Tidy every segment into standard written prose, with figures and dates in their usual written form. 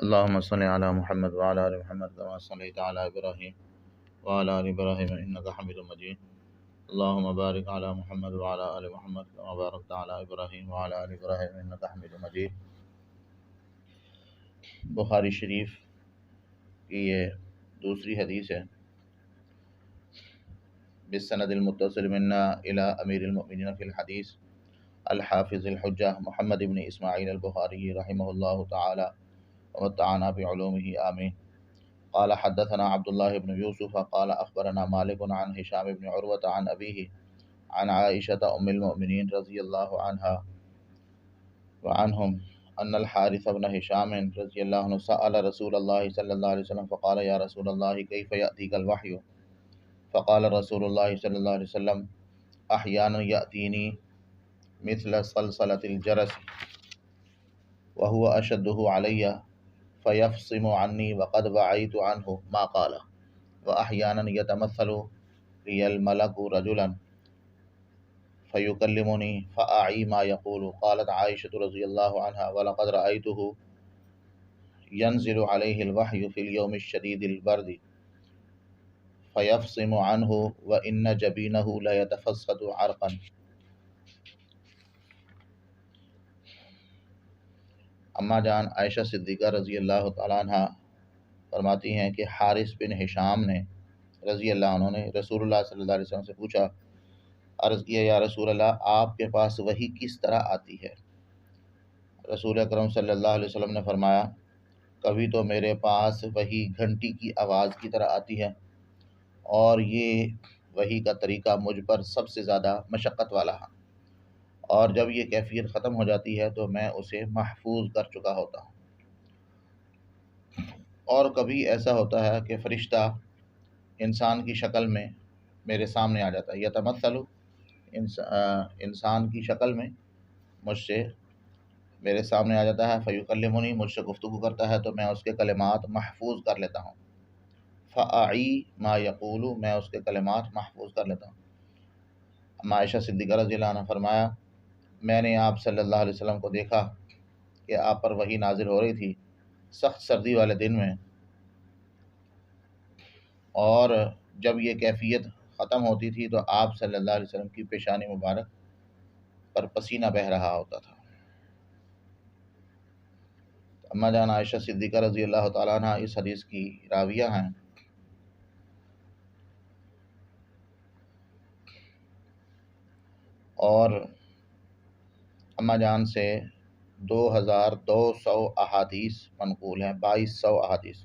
اللهم صل على محمد وعلى آل محمد كما صليت على إبراهيم وعلى آل إبراهيم إنك حميد مجيد. اللهم بارك على محمد وعلى آل محمد كما باركت على إبراهيم وعلى آل إبراهيم إنك حميد مجيد. بخاری شریف کی یہ دوسری حدیث ہے بالسند المتصل منا إلى أمير المؤمنين في الحديث الحافظ الحجة محمد بن إسماعيل البخاري رحمه الله تعالى ومتعنا بعلومه آمين. قال حدثنا عبد الله بن يوسف قال أخبرنا مالك عن هشام بن عروة عن أبيه عن عائشة أم المؤمنين رضي الله عنها وعنهم أن الحارث بن هشام رضي الله عنه سأل رسول الله صلى الله عليه وسلم فقال يا رسول الله كيف يأتيك الوحي؟ فقال رسول الله صلى الله عليه وسلم أحيانا يأتيني مثل صلصلة الجرس وهو أشده علي فيفصم عني وقد وعيت عنه ما قال، وأحيانا يتمثل لي الملك رجلا فيكلمني فأعي ما يقول. قالت عائشة رضي الله عنها ولقد رأيته ينزل عليه الوحي في اليوم الشديد البرد فيفصم عنه وإن جبينه لا يتفسد عرقا. اما جان عائشہ صدیقہ رضی اللہ تعالیٰ عنہ فرماتی ہیں کہ حارث بن ہشام نے رضی اللہ عنہ نے رسول اللہ صلی اللہ علیہ وسلم سے پوچھا، عرض کیا یا رسول اللہ آپ کے پاس وحی کس طرح آتی ہے؟ رسول اکرم صلی اللہ علیہ وسلم نے فرمایا، کبھی تو میرے پاس وحی گھنٹی کی آواز کی طرح آتی ہے، اور یہ وحی کا طریقہ مجھ پر سب سے زیادہ مشقت والا ہے، اور جب یہ کیفیت ختم ہو جاتی ہے تو میں اسے محفوظ کر چکا ہوتا ہوں. اور کبھی ایسا ہوتا ہے کہ فرشتہ انسان کی شکل میں میرے سامنے آ جاتا ہے، یتمثل انسان کی شکل میں مجھ سے میرے سامنے آ جاتا ہے، فیکلمنی مجھ سے گفتگو کرتا ہے تو میں اس کے کلمات محفوظ کر لیتا ہوں، فاعی ما یقول میں اس کے کلمات محفوظ کر لیتا ہوں. اما عائشہ صدیقہ رضی اللہ عنہ فرمایا، میں نے آپ صلی اللہ علیہ وسلم کو دیکھا کہ آپ پر وحی نازل ہو رہی تھی سخت سردی والے دن میں، اور جب یہ کیفیت ختم ہوتی تھی تو آپ صلی اللہ علیہ وسلم کی پیشانی مبارک پر پسینہ بہہ رہا ہوتا تھا. اما جان عائشہ صدیقہ رضی اللہ تعالیٰ عنہ اس حدیث کی راویہ ہیں، اور اما جان سے 2200 احادیث منقول ہیں، 2200 احادیث.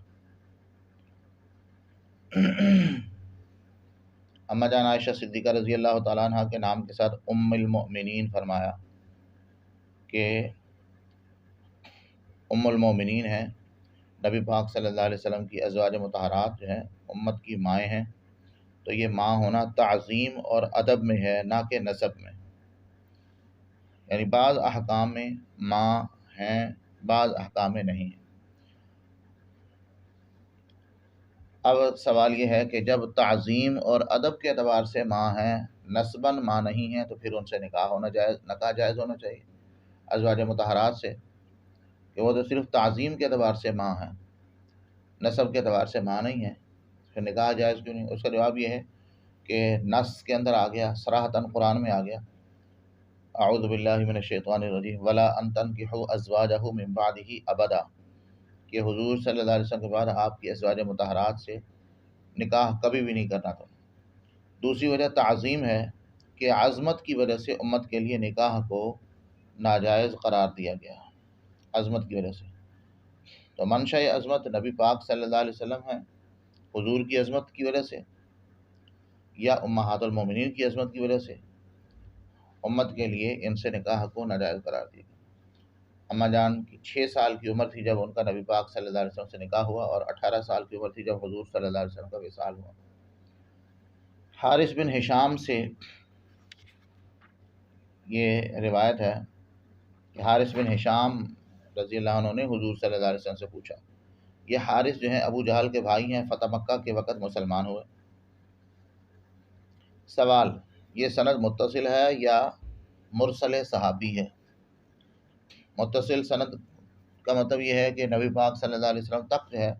اما جان عائشہ صدیقہ رضی اللہ تعالیٰ عنہ کے نام کے ساتھ ام المؤمنین فرمایا کہ ام المؤمنین ہیں. نبی پاک صلی اللہ علیہ وسلم کی ازواج مطہرات جو ہیں امت کی مائیں ہیں، تو یہ ماں ہونا تعظیم اور ادب میں ہے، نہ کہ نسب میں. یعنی بعض احکام میں ماں ہیں، بعض احکام میں نہیں ہیں. اب سوال یہ ہے کہ جب تعظیم اور ادب کے اعتبار سے ماں ہیں، نسباً ماں نہیں ہیں، تو پھر ان سے نکاح جائز ہونا چاہیے ازواج مطہرات سے، کہ وہ تو صرف تعظیم کے اعتبار سے ماں ہیں، نسب کے اعتبار سے ماں نہیں ہیں، پھر نکاح جائز کیوں نہیں؟ اس کا جواب یہ ہے کہ نص کے اندر آ گیا، صراحتاً قرآن میں آ گیا، اعوذ باللہ من الشیطان الرجیم ولا ان تنکحوا ازواجہ من بعدہ ابدا، کہ حضور صلی اللہ علیہ وسلم کے بعد آپ کی ازواج مطہرات سے نکاح کبھی بھی نہیں کرنا تھا. دوسری وجہ تعظیم ہے کہ عظمت کی وجہ سے امت کے لیے نکاح کو ناجائز قرار دیا گیا، عظمت کی وجہ سے. تو منشأ عظمت نبی پاک صلی اللہ علیہ وسلم ہے، حضور کی عظمت کی وجہ سے یا امہات المومنین کی عظمت کی وجہ سے امت کے لیے ان سے نکاح کو ناجائز قرار دیا گیا. اما جان کی 6 سال کی عمر تھی جب ان کا نبی پاک صلی اللہ علیہ وسلم سے نکاح ہوا، اور 18 سال کی عمر تھی جب حضور صلی اللہ علیہ وسلم کا وصال ہوا. حارث بن ہشام سے یہ روایت ہے کہ حارث بن ہشام رضی اللہ عنہ نے حضور صلی اللہ علیہ وسلم سے پوچھا. یہ حارث جو ہیں ابو جہل کے بھائی ہیں، فتح مکہ کے وقت مسلمان ہوئے. سوال، یہ سند متصل ہے یا مرسل صحابی ہے؟ متصل سند کا مطلب یہ ہے کہ نبی پاک صلی اللہ علیہ وسلم تک جو ہے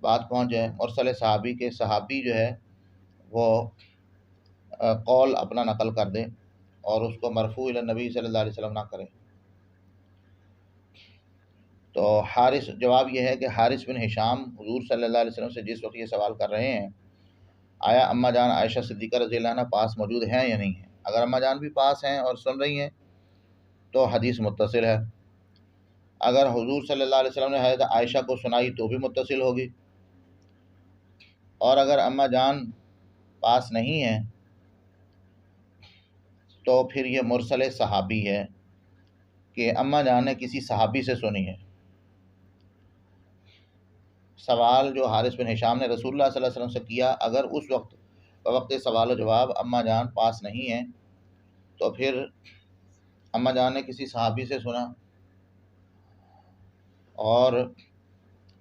بات پہنچ جائے، مرسل صحابی کے صحابی جو ہے وہ قول اپنا نقل کر دے اور اس کو مرفوع الی نبی صلی اللہ علیہ وسلم نہ کرے۔ تو حارث، جواب یہ ہے کہ حارث بن ہشام حضور صلی اللہ علیہ وسلم سے جس وقت یہ سوال کر رہے ہیں آیا اماں جان عائشہ صدیقہ رضی اللہ عنہ پاس موجود ہیں یا نہیں ہیں، اگر اماں جان بھی پاس ہیں اور سن رہی ہیں تو حدیث متصل ہے، اگر حضور صلی اللہ علیہ وسلم نے حضرت عائشہ کو سنائی تو بھی متصل ہوگی، اور اگر اماں جان پاس نہیں ہیں تو پھر یہ مرسل صحابی ہے کہ اماں جان نے کسی صحابی سے سنی ہے۔ سوال جو حارث بن ہشام نے رسول اللہ صلی اللہ علیہ وسلم سے کیا، اگر اس وقت سوال و جواب اماں جان پاس نہیں ہیں تو پھر اماں جان نے کسی صحابی سے سنا اور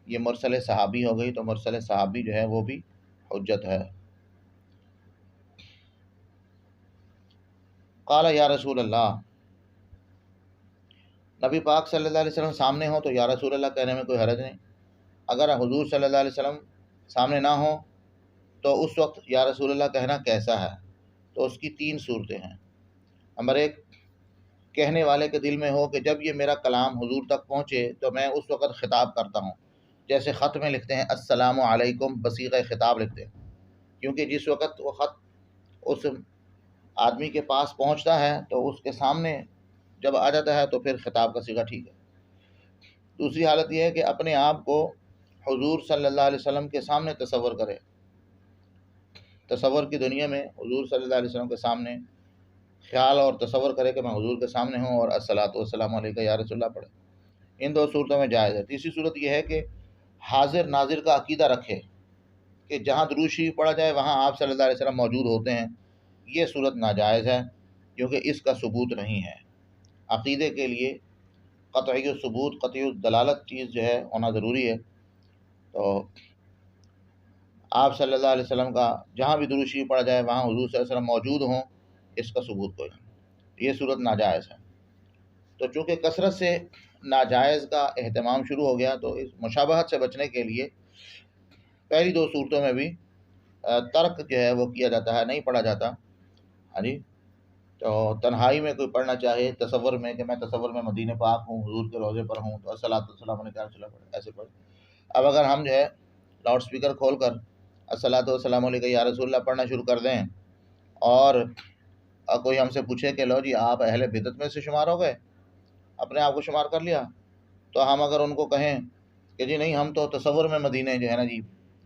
یہ مرسل صحابی ہو گئی، تو مرسل صحابی جو ہے وہ بھی حجت ہے۔ قال یا رسول اللہ، نبی پاک صلی اللہ علیہ وسلم سامنے ہوں تو یا رسول اللہ کہنے میں کوئی حرج نہیں، اگر حضور صلی اللہ علیہ وسلم سامنے نہ ہوں تو اس وقت یا رسول اللہ کہنا کیسا ہے؟ تو اس کی 3 صورتیں ہیں۔ نمبر 1، کہنے والے کے دل میں ہو کہ جب یہ میرا کلام حضور تک پہنچے تو میں اس وقت خطاب کرتا ہوں، جیسے خط میں لکھتے ہیں السلام علیکم، بصیغہ خطاب لکھتے ہیں، کیونکہ جس وقت وہ خط اس آدمی کے پاس پہنچتا ہے تو اس کے سامنے جب آ جاتا ہے تو پھر خطاب کا صیغہ ٹھیک ہے۔ دوسری حالت یہ ہے کہ اپنے آپ کو حضور صلی اللہ علیہ وسلم کے سامنے تصور کرے، تصور کی دنیا میں حضور صلی اللہ علیہ وسلم کے سامنے خیال اور تصور کرے کہ میں حضور کے سامنے ہوں اور الصلاۃ والسلام علیکہ یا رسول اللہ پڑھے۔ ان 2 صورتوں میں جائز ہے۔ تیسری صورت یہ ہے کہ حاضر ناظر کا عقیدہ رکھے کہ جہاں درود شریف پڑھا جائے وہاں آپ صلی اللہ علیہ وسلم موجود ہوتے ہیں، یہ صورت ناجائز ہے کیونکہ اس کا ثبوت نہیں ہے۔ عقیدے کے لیے قطعی ثبوت، قطعی دلالت چیز جو ہے ہونا ضروری ہے، تو آپ صلی اللہ علیہ وسلم کا جہاں بھی درود شریف پڑھا جائے وہاں حضور صلی اللہ علیہ وسلم موجود ہوں، اس کا ثبوت کوئی نہیں، یہ صورت ناجائز ہے۔ تو چونکہ کثرت سے ناجائز کا اہتمام شروع ہو گیا تو اس مشابہت سے بچنے کے لیے پہلی 2 صورتوں میں بھی ترک جو ہے وہ کیا جاتا ہے، نہیں پڑھا جاتا۔ ہاں جی، تو تنہائی میں کوئی پڑھنا چاہے تصور میں کہ میں تصور میں مدینہ پاک ہوں، حضور کے روضے پر ہوں، تو الصلاۃ والسلام علیہ وسلم پڑھے، ایسے پڑھے۔ اب اگر ہم جو ہے لاؤڈ سپیکر کھول کر الصلاۃ والسلام علیہ یا رسول اللہ پڑھنا شروع کر دیں اور کوئی ہم سے پوچھے کہ لو جی آپ اہل بدعت میں سے شمار ہو گئے، اپنے آپ کو شمار کر لیا، تو ہم اگر ان کو کہیں کہ جی نہیں ہم تو تصور میں مدینہ جو ہے نا جی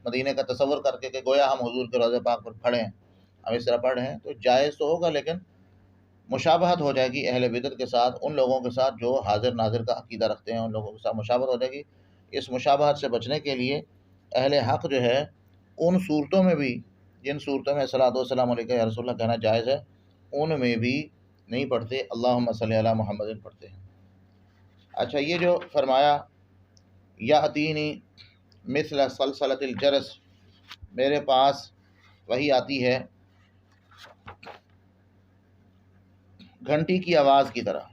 مدینہ کا تصور کر کے کہ گویا ہم حضور کے روضے پاک پر کھڑے ہیں، ہم اس طرح پڑھ رہے ہیں، تو جائز تو ہوگا لیکن مشابہت ہو جائے گی اہل بدعت کے ساتھ، ان لوگوں کے ساتھ جو حاضر ناظر کا عقیدہ رکھتے ہیں، ان لوگوں کے ساتھ مشابہت ہو جائے گی۔ اس مشابہت سے بچنے کے لیے اہل حق جو ہے ان صورتوں میں بھی جن صورتوں میں الصلاۃ والسلام علیکہ یا رسول اللہ کہنا جائز ہے ان میں بھی نہیں پڑھتے، اللہم صلی علی محمد پڑھتے ہیں۔ اچھا، یہ جو فرمایا یاتینی مثل سلسلۃ الجرس، میرے پاس وہی آتی ہے گھنٹی کی آواز کی طرح،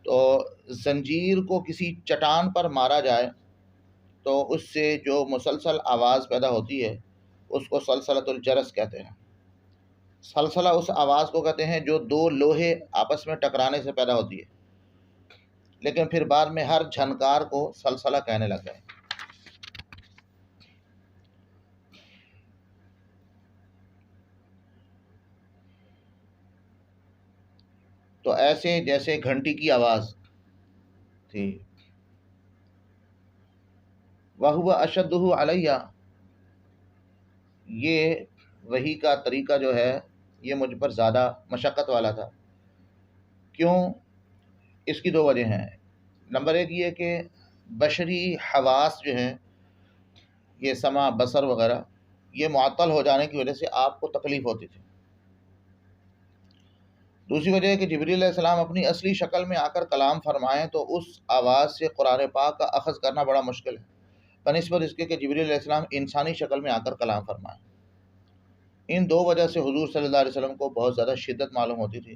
تو زنجیر کو کسی چٹان پر مارا جائے تو اس سے جو مسلسل آواز پیدا ہوتی ہے اس کو سلسلۃ الجرس کہتے ہیں۔ سلسلہ اس آواز کو کہتے ہیں جو 2 لوہے آپس میں ٹکرانے سے پیدا ہوتی ہے، لیکن پھر بعد میں ہر جھنکار کو سلسلہ کہنے لگ گئے۔ تو ایسے جیسے گھنٹی کی آواز تھی۔ وَهُوَ أَشَدُّهُ عَلَيَّ، یہ وحی کا طریقہ جو ہے یہ مجھ پر زیادہ مشقت والا تھا۔ کیوں؟ اس کی 2 وجہ ہیں۔ نمبر 1 یہ کہ بشری حواس جو ہیں، یہ سمع، بصر وغیرہ، یہ معطل ہو جانے کی وجہ سے آپ کو تکلیف ہوتی تھی۔ دوسری وجہ ہے کہ جبریل علیہ السلام اپنی اصلی شکل میں آ کر کلام فرمائیں تو اس آواز سے قرآن پاک کا اخذ کرنا بڑا مشکل ہے بنسبت اس کے کہ جبریل علیہ السلام انسانی شکل میں آ کر کلام فرمائیں۔ ان 2 وجہ سے حضور صلی اللہ علیہ وسلم کو بہت زیادہ شدت معلوم ہوتی تھی۔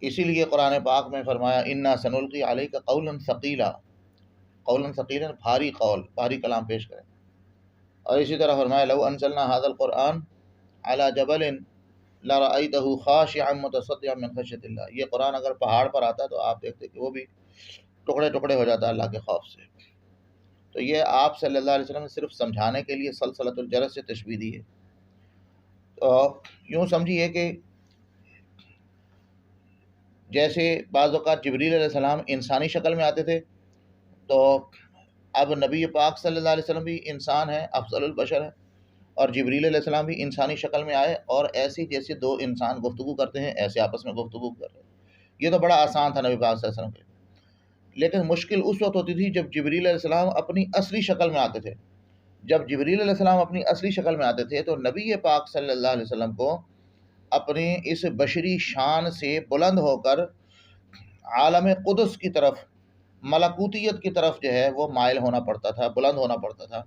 اسی لیے قرآن پاک میں فرمایا انا سنلقی علیک قولا ثقیلا، قولا ثقیلا بھاری قول، بھاری کلام پیش کریں۔ اور اسی طرح فرمایا لو انزلنا هذا القرآن على جبل لرأيته خاشعا متصدعا من خشیۃ اللہ، یہ قرآن اگر پہاڑ پر آتا تو آپ دیکھتے کہ وہ بھی ٹکڑے ٹکڑے ہو جاتا اللہ کے خوف سے۔ تو یہ آپ صلی اللہ علیہ وسلم نے صرف سمجھانے کے لیے سلسلۃ الجرس سے تشبیہ دی ہے۔ تو یوں سمجھیے کہ جیسے بعض اوقات جبریل علیہ السلام انسانی شکل میں آتے تھے، تو اب نبی پاک صلی اللہ علیہ وسلم بھی انسان ہیں، افضل البشر ہیں، اور جبریل علیہ السلام بھی انسانی شکل میں آئے، اور ایسی جیسے دو انسان گفتگو کرتے ہیں ایسے آپس میں گفتگو کر رہے ہیں۔ یہ تو بڑا آسان تھا نبی پاک صلی اللہ علیہ وسلم کے، لیکن مشکل اس وقت ہوتی تھی جب جبریل علیہ السلام اپنی اصلی شکل میں آتے تھے۔ جب جبریل علیہ السلام اپنی اصلی شکل میں آتے تھے تو نبی پاک صلی اللہ علیہ وسلم کو اپنی اس بشری شان سے بلند ہو کر عالم قدس کی طرف، ملکوتیت کی طرف جو ہے وہ مائل ہونا پڑتا تھا، بلند ہونا پڑتا تھا۔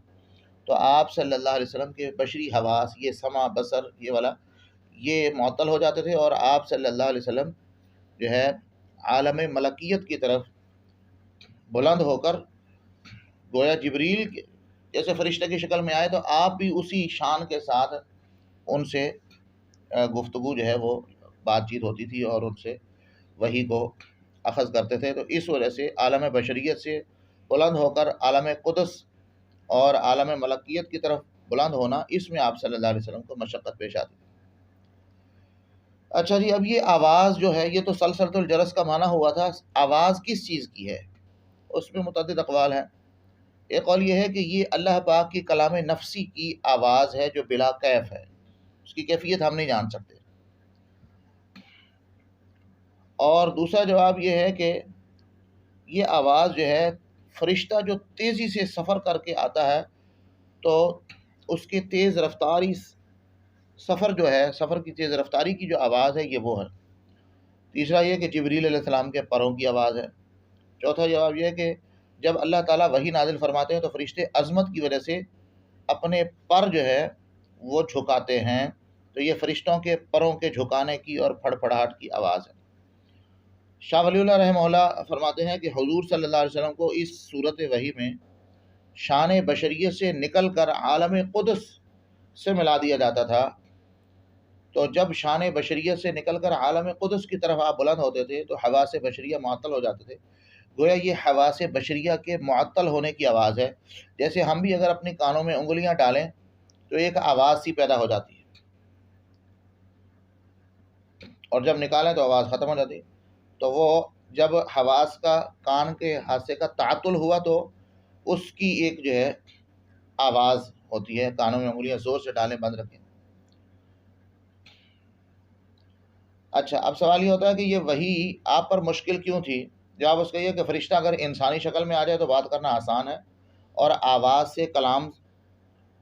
تو آپ صلی اللہ علیہ وسلم کے بشری حواس، یہ سمع بصر یہ والا، یہ معطل ہو جاتے تھے، اور آپ صلی اللہ علیہ وسلم جو ہے عالم ملکیت کی طرف بلند ہو کر گویا جبریل جیسے فرشتہ کی شکل میں آئے تو آپ بھی اسی شان کے ساتھ ان سے گفتگو جو ہے وہ بات چیت ہوتی تھی اور ان سے وحی کو اخذ کرتے تھے۔ تو اس وجہ سے عالم بشریت سے بلند ہو کر عالم قدس اور عالم ملکیت کی طرف بلند ہونا، اس میں آپ صلی اللہ علیہ وسلم کو مشقت پیش آتی تھی۔ اچھا جی، اب یہ آواز جو ہے یہ تو سلسلۃ الجرس کا معنی ہوا تھا، آواز کس چیز کی ہے اس میں متعدد اقوال ہیں۔ ایک قول یہ ہے کہ یہ اللہ پاک کی کلام نفسی کی آواز ہے جو بلا کیف ہے، اس کی کیفیت ہم نہیں جان سکتے۔ اور دوسرا جواب یہ ہے کہ یہ آواز جو ہے فرشتہ جو تیزی سے سفر کر کے آتا ہے تو اس کی تیز رفتاری سفر جو ہے، سفر کی تیز رفتاری کی جو آواز ہے یہ وہ ہے۔ تیسرا یہ کہ جبریل علیہ السلام کے پروں کی آواز ہے۔ چوتھا جواب یہ ہے کہ جب اللہ تعالیٰ وحی نازل فرماتے ہیں تو فرشتے عظمت کی وجہ سے اپنے پر جو ہے وہ جھکاتے ہیں، تو یہ فرشتوں کے پروں کے جھکانے کی اور پھڑ پھڑاہٹ کی آواز ہے۔ شاہ ولی اللہ رحمہ اللہ فرماتے ہیں کہ حضور صلی اللہ علیہ وسلم کو اس صورت وحی میں شان بشریت سے نکل کر عالم قدس سے ملا دیا جاتا تھا۔ تو جب شان بشریت سے نکل کر عالم قدس کی طرف آپ بلند ہوتے تھے تو حواس بشریہ معطل ہو جاتے تھے۔ گویا یہ حواس بشریہ کے معطل ہونے کی آواز ہے، جیسے ہم بھی اگر اپنی کانوں میں انگلیاں ڈالیں تو ایک آواز سی پیدا ہو جاتی ہے، اور جب نکالیں تو آواز ختم ہو جاتی ہے۔ تو وہ جب حواس کا، کان کے حادثے کا تعطل ہوا تو اس کی ایک جو ہے آواز ہوتی ہے، کانوں میں انگلیاں زور سے ڈالیں، بند رکھیں۔ اچھا، اب سوال یہ ہوتا ہے کہ یہ وحی آپ پر مشکل کیوں تھی؟ جواب اس کا یہ کہ فرشتہ اگر انسانی شکل میں آ جائے تو بات کرنا آسان ہے، اور آواز سے کلام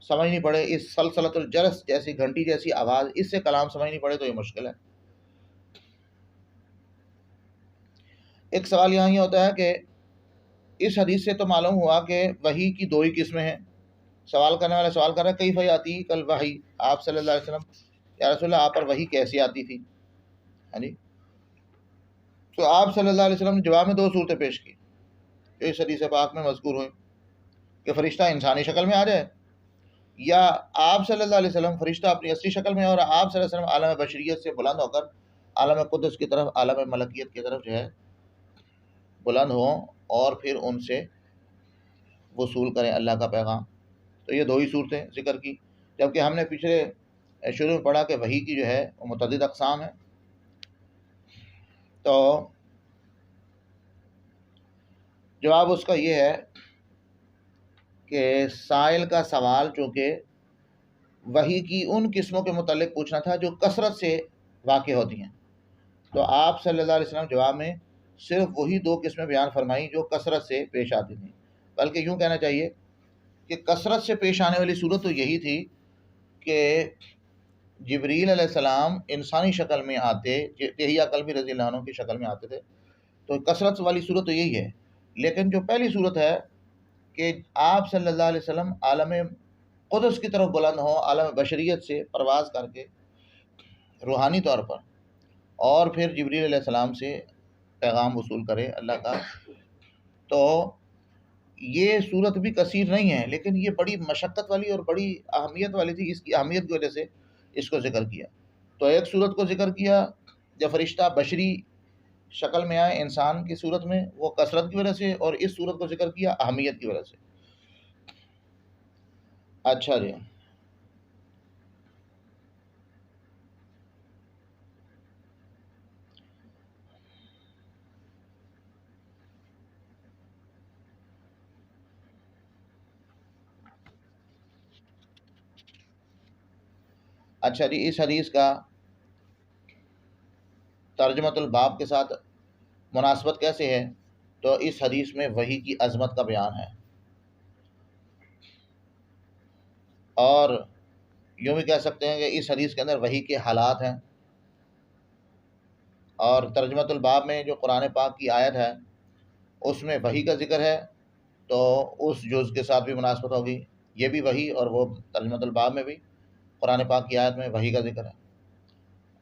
سمجھنی پڑے، اس سلسلۃ الجرس جیسی گھنٹی جیسی آواز، اس سے کلام سمجھنی پڑے تو یہ مشکل ہے۔ ایک سوال یہاں یہ ہوتا ہے کہ اس حدیث سے تو معلوم ہوا کہ وحی کی دو ہی قسمیں ہیں۔ سوال کرنے والا سوال کر رہا ہے کیف آتی کل وحی، آپ صلی اللہ علیہ وسلم، یا رسول اللہ آپ پر وحی کیسی آتی تھی؟ ہاں جی، تو آپ صلی اللہ علیہ وسلم نے جواب میں دو صورتیں پیش کی جو اس حدیث پاک میں مذکور ہوئیں، کہ فرشتہ انسانی شکل میں آ جائے، یا آپ صلی اللہ علیہ وسلم فرشتہ اپنی اصلی شکل میں، اور آپ صلی اللہ علیہ وسلم عالم بشریت سے بلند ہو کر عالم قدس کی طرف، عالم ملکیت کی طرف جو ہے بلند ہوں اور پھر ان سے وصول کریں اللہ کا پیغام۔ تو یہ دو ہی صورتیں ذکر کی، جبکہ ہم نے پچھلے شروع میں پڑھا کہ وحی کی جو ہے وہ متعدد اقسام ہے۔ تو جواب اس کا یہ ہے کہ سائل کا سوال چونکہ وحی کی ان قسموں کے متعلق پوچھنا تھا جو کثرت سے واقع ہوتی ہیں، تو آپ صلی اللہ علیہ وسلم جواب میں صرف وہی دو قسمیں بیان فرمائیں جو کثرت سے پیش آتی تھیں، بلکہ یوں کہنا چاہیے کہ کثرت سے پیش آنے والی صورت تو یہی تھی کہ جبریل علیہ السلام انسانی شکل میں آتے، دہیہ کلبی رضی اللہ عنہ کی شکل میں آتے تھے، تو کثرت والی صورت تو یہی ہے۔ لیکن جو پہلی صورت ہے کہ آپ صلی اللہ علیہ وسلم عالم قدس کی طرف بلند ہوں، عالم بشریت سے پرواز کر کے روحانی طور پر، اور پھر جبریل علیہ السلام سے پیغام وصول کرے اللہ کا. تو یہ صورت بھی کثیر نہیں ہے، لیکن یہ بڑی مشقت والی اور بڑی اہمیت والی تھی. اس کی اہمیت کی وجہ سے اس کو ذکر کیا. تو ایک صورت کو ذکر کیا جب فرشتہ بشری شکل میں آئے انسان کی صورت میں، وہ کثرت کی وجہ سے، اور اس صورت کو ذکر کیا اہمیت کی وجہ سے. اچھا جی. اچھا جی، اس حدیث کا ترجمۃ الباب کے ساتھ مناسبت کیسے ہے؟ تو اس حدیث میں وحی کی عظمت کا بیان ہے، اور یوں بھی کہہ سکتے ہیں کہ اس حدیث کے اندر وحی کے حالات ہیں. اور ترجمۃ الباب میں جو قرآن پاک کی آیت ہے اس میں وحی کا ذکر ہے، تو اس جز کے ساتھ بھی مناسبت ہوگی. یہ بھی وحی، اور وہ ترجمۃ الباب میں بھی قرآن پاک کی آیت میں وحی کا ذکر ہے.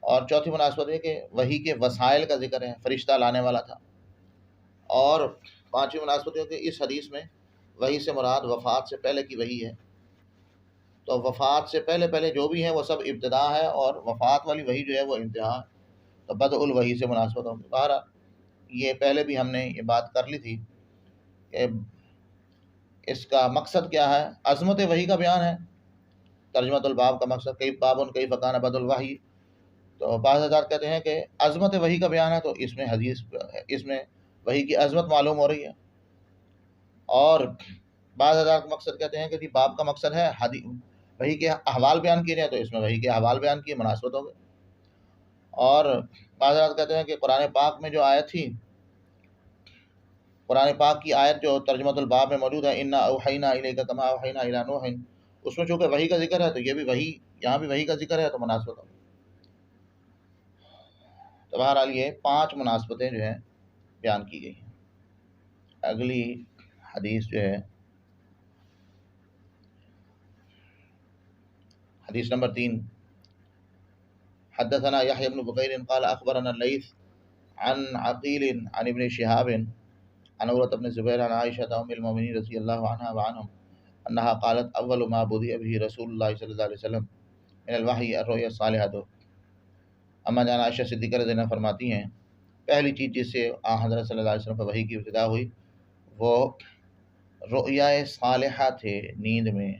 اور چوتھی مناسبت یہ کہ وحی کے وسائل کا ذکر ہے، فرشتہ لانے والا تھا. اور پانچویں مناسبت یہ کہ اس حدیث میں وحی سے مراد وفات سے پہلے کی وحی ہے. تو وفات سے پہلے پہلے جو بھی ہیں وہ سب ابتدا ہے، اور وفات والی وحی جو ہے وہ انتہا ہے. تو بدء الوحی سے مناسبت ہوگی. بہرحال یہ پہلے بھی ہم نے یہ بات کر لی تھی کہ اس کا مقصد کیا ہے. عظمت وحی کا بیان ہے ترجمۃ الباب کا مقصد. کئی بابن کئی فکان بدء الوحی. تو بعض حضرات کہتے ہیں کہ عظمت وحی کا بیان ہے، تو اس میں حدیث اس میں وحی کی عظمت معلوم ہو رہی ہے. اور بعض حضرات مقصد کہتے ہیں کہ جی باب کا مقصد ہے وحی کے احوال بیان کیے جائیں، تو اس میں وحی کے احوال بیان کیے، مناسبت ہو گئے. اور بعض حضرات کہتے ہیں کہ قرآن پاک میں جو آیت تھی، قرآن پاک کی آیت جو ترجمۃ الباب میں موجود ہے، انا اوحینا الیک کما اوحینا الی نوح، اس میں چونکہ وحی کا ذکر ہے تو یہ بھی وحی، یہاں بھی وحی کا ذکر ہے، تو مناسبت ہوگی. تو بہرحال یہ 5 مناسبتیں جو ہیں بیان کی گئی ہیں. اگلی حدیث جو ہے حدیث نمبر 3. حدثنا يحيى بن بكير قال اخبرنا الليث عن عقيل عن ابن شهاب عن عروة بن الزبير عن عائشة ام المؤمنين رضي الله عنها وعنهم انها قالت اول ما بدأ به رسول الله صلى الله عليه وسلم من الوحي الرؤيا الصالحة. اما جان عائشہ صدیقہ رضی اللہ عنہا فرماتی ہیں پہلی چیز جس سے حضرت صلی اللہ علیہ وسلم پر وحی کی ابتدا ہوئی وہ رؤیا صالحہ تھے، نیند میں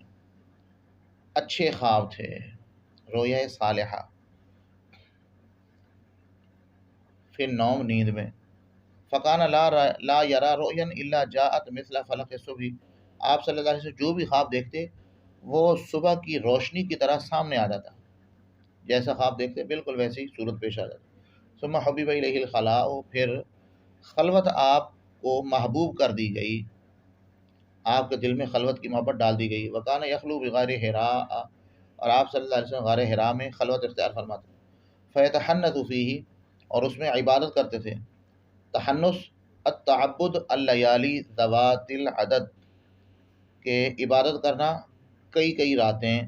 اچھے خواب تھے. رؤیا صالحہ فی النوم، نیند میں. فکان لا یرا رؤیا الا جاءت مثل فلق الصبح. آپ صلی اللہ علیہ وسلم جو بھی خواب دیکھتے وہ صبح کی روشنی کی طرح سامنے آ جاتا، جیسا خواب دیکھتے بالکل ویسے ہی صورت پیش آ جاتی. ثم حبیب الیہ الخلاء، پھر خلوت آپ کو محبوب کر دی گئی، آپ کے دل میں خلوت کی محبت ڈال دی گئی. وکان یخلو بغار حراء، اور آپ صلی اللہ علیہ وسلم غار حراء میں خلوت اختیار فرماتے. فیتحنث فیہ، اور اس میں عبادت کرتے تھے. تحنث التعبد اللیالی ذوات العدد، کہ عبادت کرنا کئی کئی راتیں،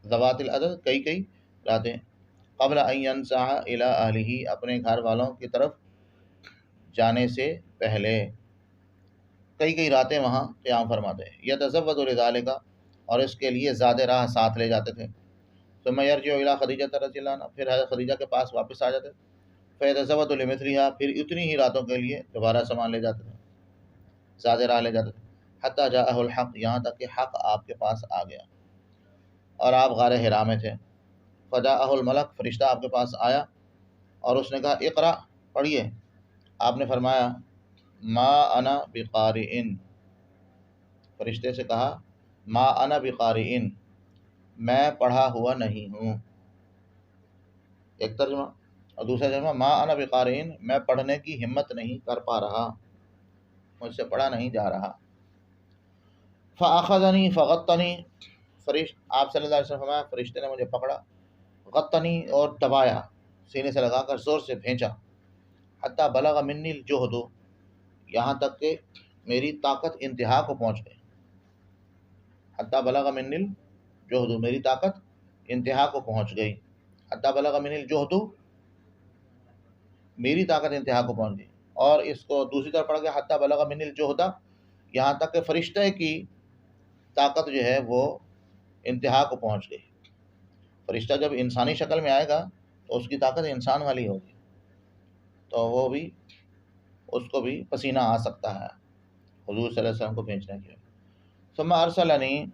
ذوات العدد کئی کئی راتیں. قبل ان ینصاع الی اہلہ، اپنے گھر والوں کی طرف جانے سے پہلے کئی کئی راتیں وہاں قیام فرماتے. یتزود لذالک، اور اس کے لیے زیادہ راہ ساتھ لے جاتے تھے. ثم یرجع الی خدیجہ رضی اللہ عنہا، پھر حضرت خدیجہ کے پاس واپس آ جاتے. فیتزود لمثلھا، پھر اتنی ہی راتوں کے لیے دوبارہ سامان لے جاتے تھے، زیادہ راہ لے جاتے تھے. حتی جاءہ الحق، یہاں تک کہ حق آپ کے پاس آ گیا اور آپ غار حراء میں تھے. فجاءہ الملک، فرشتہ آپ کے پاس آیا اور اس نے کہا اقرأ، پڑھیے. آپ نے فرمایا ما انا بقارئ، فرشتے سے کہا ما انا بقارئ، میں پڑھا ہوا نہیں ہوں. ایک ترجمہ. اور دوسرا ترجمہ ما انا بقارئ، میں پڑھنے کی ہمت نہیں کر پا رہا، مجھ سے پڑھا نہیں جا رہا. فاخذنی فغطنی، آپ صلی اللہ علیہ وسلم فرمایا فرشتے نے مجھے پکڑا، غطنی، اور دبایا، سینے سے لگا کر زور سے بھینچا. حتی بلغ منی الجہد، یہاں تک کہ میری طاقت انتہا کو پہنچ گئی. حتی بلغ منی الجہد، میری طاقت انتہا کو پہنچ گئی. حتی بلغ منی الجہد میری طاقت انتہا کو پہنچ گئی. اور اس کو دوسری طرف پڑھ گیا حتی بلغ من الجہد، یہاں تک کہ فرشتے کی طاقت جو ہے وہ انتہا کو پہنچ گئی. فرشتہ جب انسانی شکل میں آئے گا تو اس کی طاقت انسان والی ہوگی، تو وہ بھی اس کو بھی پسینہ آ سکتا ہے حضور صلی اللہ علیہ وسلم کو بھیجنے کے. ثم ارسلنی،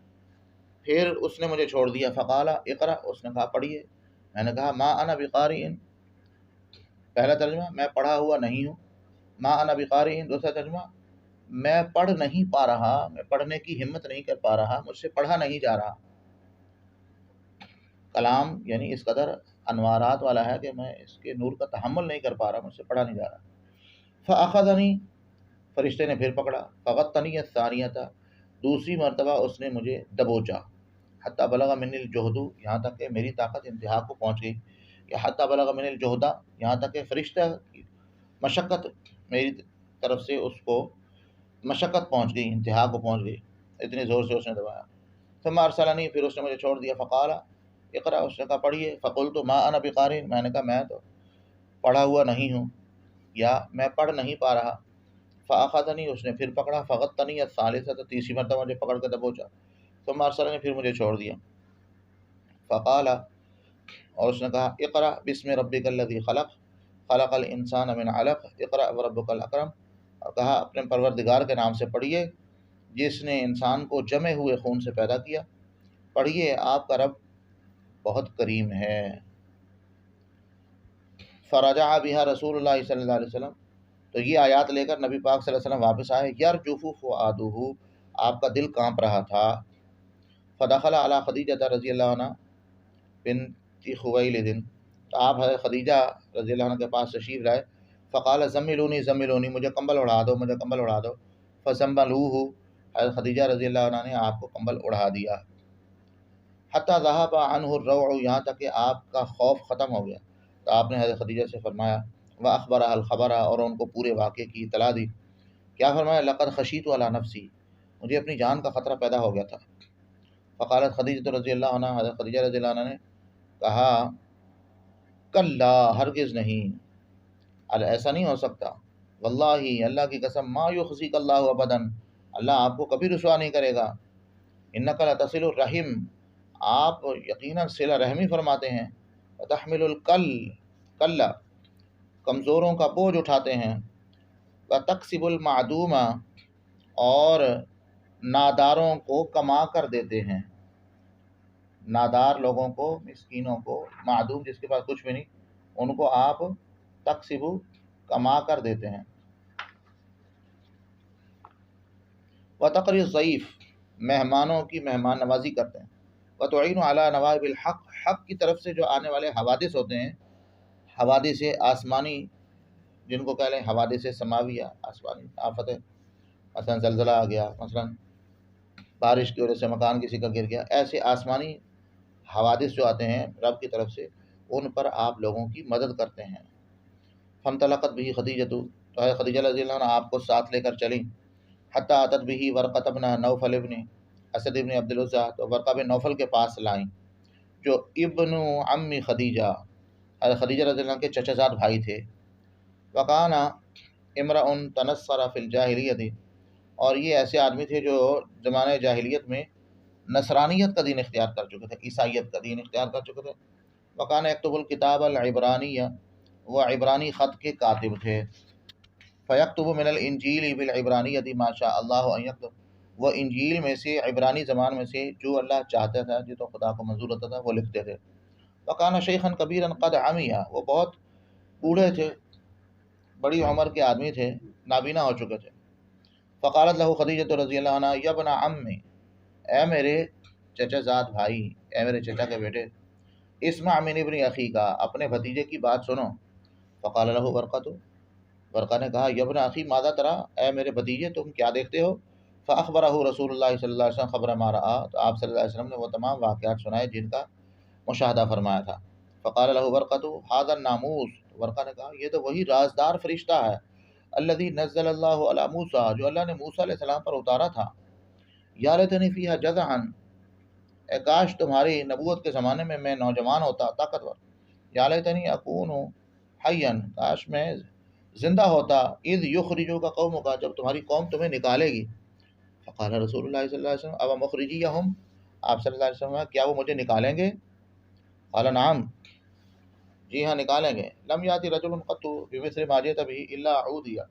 پھر اس نے مجھے چھوڑ دیا. فقال اقرا، اس نے کہا پڑھیے. میں نے کہا ما انا بقارئ، پہلا ترجمہ میں پڑھا ہوا نہیں ہوں. ما انا بقارئ، دوسرا ترجمہ میں پڑھ نہیں پا رہا، میں پڑھنے کی ہمت نہیں کر پا رہا، مجھ سے پڑھا نہیں جا رہا. کلام یعنی اس قدر انوارات والا ہے کہ میں اس کے نور کا تحمل نہیں کر پا رہا، مجھ سے پڑھا نہیں جا رہا. فاخذنی، فرشتے نے پھر پکڑا. فغطنی الثانیۃ، دوسری مرتبہ اس نے مجھے دبوچا. حتی بلغ من الجہد، یہاں تک کہ میری طاقت انتہا کو پہنچ گئی. یا حتی بلغ من الجہد، یہاں تک کہ فرشتہ کی مشقت میری طرف سے اس کو مشقت پہنچ گئی، انتہا کو پہنچ گئی، اتنی زور سے اس نے دبایا. ثم ارسلنی، پھر اس نے مجھے چھوڑ دیا. فقال اقرا، اس نے کہا پڑھیے. فقلت ما انا بقارئ، میں نے کہا میں تو پڑھا ہوا نہیں ہوں یا میں پڑھ نہیں پا رہا. فاخذنی، اس نے پھر پکڑا. فغطنی الثالثۃ، تیسری مرتبہ مجھے پکڑ کے دبوچا. ثم ارسلنی، پھر مجھے چھوڑ دیا. فقال، اور اس نے کہا اقرا بسم ربک الذی خلق، خلق الانسان من علق، اقرا وربک الاکرم، اور کہا اپنے پروردگار کے نام سے پڑھیے جس نے انسان کو جمے ہوئے خون سے پیدا کیا، پڑھیے آپ کا رب بہت کریم ہے. فرجع بها رسول اللہ صلی اللہ علیہ وسلم، تو یہ آیات لے کر نبی پاک صلی اللہ علیہ وسلم واپس آئے. یرجف فؤادہ، آپ کا دل کانپ رہا تھا. فدخل علی خدیجہ رضی اللہ عنہ بنت خویلد، تو آپ حضرت خدیجہ رضی اللہ عنہ کے پاس تشریف لائے. فقال زملونی زملونی، مجھے کمبل اڑا دو، مجھے کمبل اڑا دو. فزملوہ، حضرت خدیجہ رضی اللہ عنہ نے آپ کو کمبل اڑا دیا. حتی ذہب عنہ الروع، یہاں تک کہ آپ کا خوف ختم ہو گیا. تو آپ نے حضرت خدیجہ سے فرمایا واخبرها الخبر، اور ان کو پورے واقعے کی اطلاع دی. کیا فرمایا؟ لقد خشیت علی نفسی، مجھے اپنی جان کا خطرہ پیدا ہو گیا تھا. فقالت خدیجہ رضی اللہ عنہ، حضرت خدیجہ رضی اللہ عنہ نے کہا کلا، ہرگز نہیں، ایسا نہیں ہو سکتا. واللہ، اللہ کی قسم، ما یخزیک اللہ ابدا، اللہ آپ کو کبھی رسوا نہیں کرے گا. انک لتصل الرحم، آپ یقیناً صلہ رحمی فرماتے ہیں. وتحمل الکل، کمزوروں کا بوجھ اٹھاتے ہیں. وتکسب المعدوم، اور ناداروں کو کما کر دیتے ہیں. نادار لوگوں کو، مسکینوں کو، معدوم جس کے پاس کچھ بھی نہیں، ان کو آپ تکسب، کما کر دیتے ہیں. وتقری الضیف، مہمانوں کی مہمان نوازی کرتے ہیں. وتعین علی نوائب الحق، حق کی طرف سے جو آنے والے حوادث ہوتے ہیں، حوادث آسمانی جن کو کہہ لیں حوادث سماویہ، آسمانی آفتیں، مثلا زلزلہ آ گیا، مثلا بارش کی وجہ سے مکان کسی کا گر گیا، ایسے آسمانی حوادث جو آتے ہیں رب کی طرف سے، ان پر آپ لوگوں کی مدد کرتے ہیں. فانطلقت به خدیجہ، تو خدیجہ رضی اللہ عنہ آپ کو ساتھ لے کر چلیں. حتی اتت به ورقۃ بن نوفل ابن اسد ابن عبد العزیٰ، تو ورقہ بن نوفل کے پاس لائیں جو ابن عم خدیجہ، خدیجہ رضی اللہ عنہ کے چچا زاد بھائی تھے. وکان امرأ تنصر فی الجاہلیۃ، اور یہ ایسے آدمی تھے جو زمانہ جاہلیت میں نصرانیت کا دین اختیار کر چکے تھے، عیسائیت کا دین اختیار کر چکے تھے. وکان یکتب الکتاب العبرانیہ، وہ عبرانی خط کے کاتب تھے. فیکتب من الانجیل بالعبرانیۃ ما شاء اللہ ان یکتب، وہ انجیل میں سے، عبرانی زبان میں سے جو اللہ چاہتا تھا، جو تو خدا کو منظور ہوتا تھا، وہ لکھتے تھے. وکان شیخا کبیرا قد عمی، وہ بہت بوڑھے تھے، بڑی عمر کے آدمی تھے، نابینا ہو چکے تھے. فقالت له خدیجہ رضی اللہ عنہ یا ابن عمی، اے میرے چچا زاد بھائی، اے میرے چچا کے بیٹے، اسمع من ابن اخی کا، اپنے بھتیجے کی بات سنو. فقال له ورقۃ، ورقہ نے کہا یا ابن اخی ماذا ترى، اے میرے بھتیجے تم کیا دیکھتے ہو. فاخبرہ رسول اللہ صلی اللہ علیہ وسلم خبر ما رأى، تو آپ صلی اللہ علیہ وسلم نے وہ تمام واقعات سنائے جن کا مشاہدہ فرمایا تھا. فقال له ورقۃ هذا الناموس، ورقہ نے کہا یہ تو وہی رازدار فرشتہ ہے، الذي نزل اللہ علی موسیٰ، جو اللہ نے موسیٰ علیہ السلام پر اتارا تھا. یا لیتنی فیہا جذعا، اے کاش تمہاری نبوت کے زمانے میں نوجوان ہوتا، طاقتور. یا لیتنی اکون حیّن، کاش میں زندہ ہوتا، اذ یخرجوک قومک، جب تمہاری قوم تمہیں نکالے گی۔ فقال رسول اللہ صلی اللہ علیہ وسلم اب مخرجیہم، آپ صلی اللہ علیہ وسلم کیا وہ مجھے نکالیں گے؟ قال نعم، جی ہاں نکالیں گے۔ لم یاتی رجل قط بمثل ما جئت به الا عودیہ،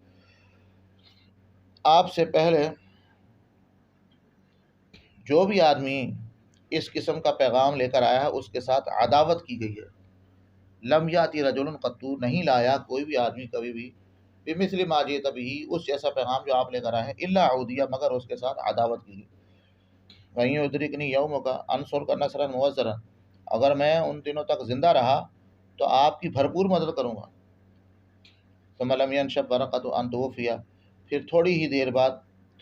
آپ سے پہلے جو بھی آدمی اس قسم کا پیغام لے کر آیا ہے اس کے ساتھ عداوت کی گئی ہے۔ لم یاتی رجل قط، نہیں لایا کوئی بھی آدمی کبھی بھی، بمثل ما جئت به، اس جیسا پیغام جو آپ لے کر آئے ہیں، الا عودیہ، مگر اس کے ساتھ عداوت کی گئی۔ وہیں یدرکنی یومک انصرک نصرا موزرا، اگر میں ان دنوں تک زندہ رہا تو آپ کی بھرپور مدد کروں گا۔ ثم لم ينشب ورقۃ ان توفی، پھر تھوڑی ہی دیر بعد،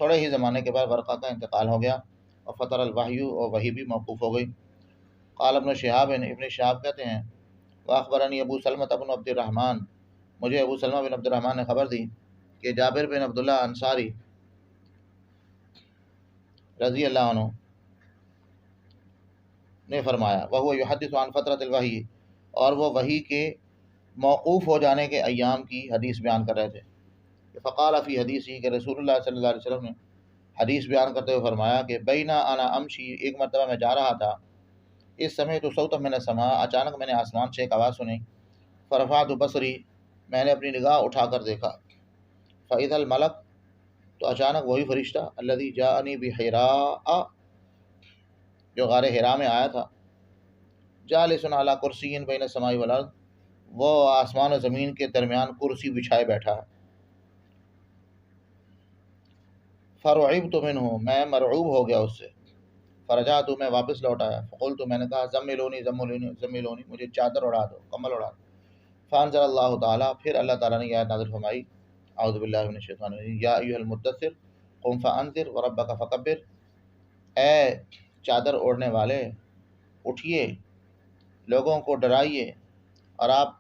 تھوڑے ہی زمانے کے بعد ورقہ کا انتقال ہو گیا، اور فطر الوحی، اور وحی بھی موقوف ہو گئی۔ قال ابن شہاب، ابن شہاب کہتے ہیں واخبرنی ابو سلمۃ بن عبد الرحمن، مجھے ابو سلمہ بن عبد الرحمن نے خبر دی کہ جابر بن عبداللہ انصاری رضی اللہ عنہ نے فرمایا، وہو یحدث عن فترۃ الوحی، اور وہ وحی کے موقوف ہو جانے کے ایام کی حدیث بیان کر رہے تھے۔ فقال فی حدیثی، کہ رسول اللہ صلی اللہ علیہ وسلم نے حدیث بیان کرتے ہوئے فرمایا کہ بینا انا امشی، ایک مرتبہ میں جا رہا تھا، اس سمے تو صوتا من السماء، اچانک میں نے آسمان سے ایک آواز سنی، فرفعت بصری، میں نے اپنی نگاہ اٹھا کر دیکھا، فاذا الملک، تو اچانک وہی فرشتہ، الذی جاءنی بحراء، جو غار حرا میں آیا تھا، جالس علی کرسی بین السماء والارض، وہ آسمان و زمین کے درمیان کرسی بچھائے بیٹھا ہے۔ فرعبت منہ، میں مرعوب ہو گیا اس سے، فرجعت، میں واپس لوٹ آیا، فقلت، میں نے کہا زملونی زملونی زملونی، مجھے چادر اڑا دو، کمبل اڑا دو۔ فانزل اللہ تعالیٰ، پھر اللہ تعالیٰ نے یہ آیت نازل فرمائی، اعوذ باللہ من الشیطان الرجیم، یا ایھا المدثر قم فانذر وربک فکبر، اے چادر اوڑھنے والے اٹھیے، لوگوں کو ڈرائیے، اور آپ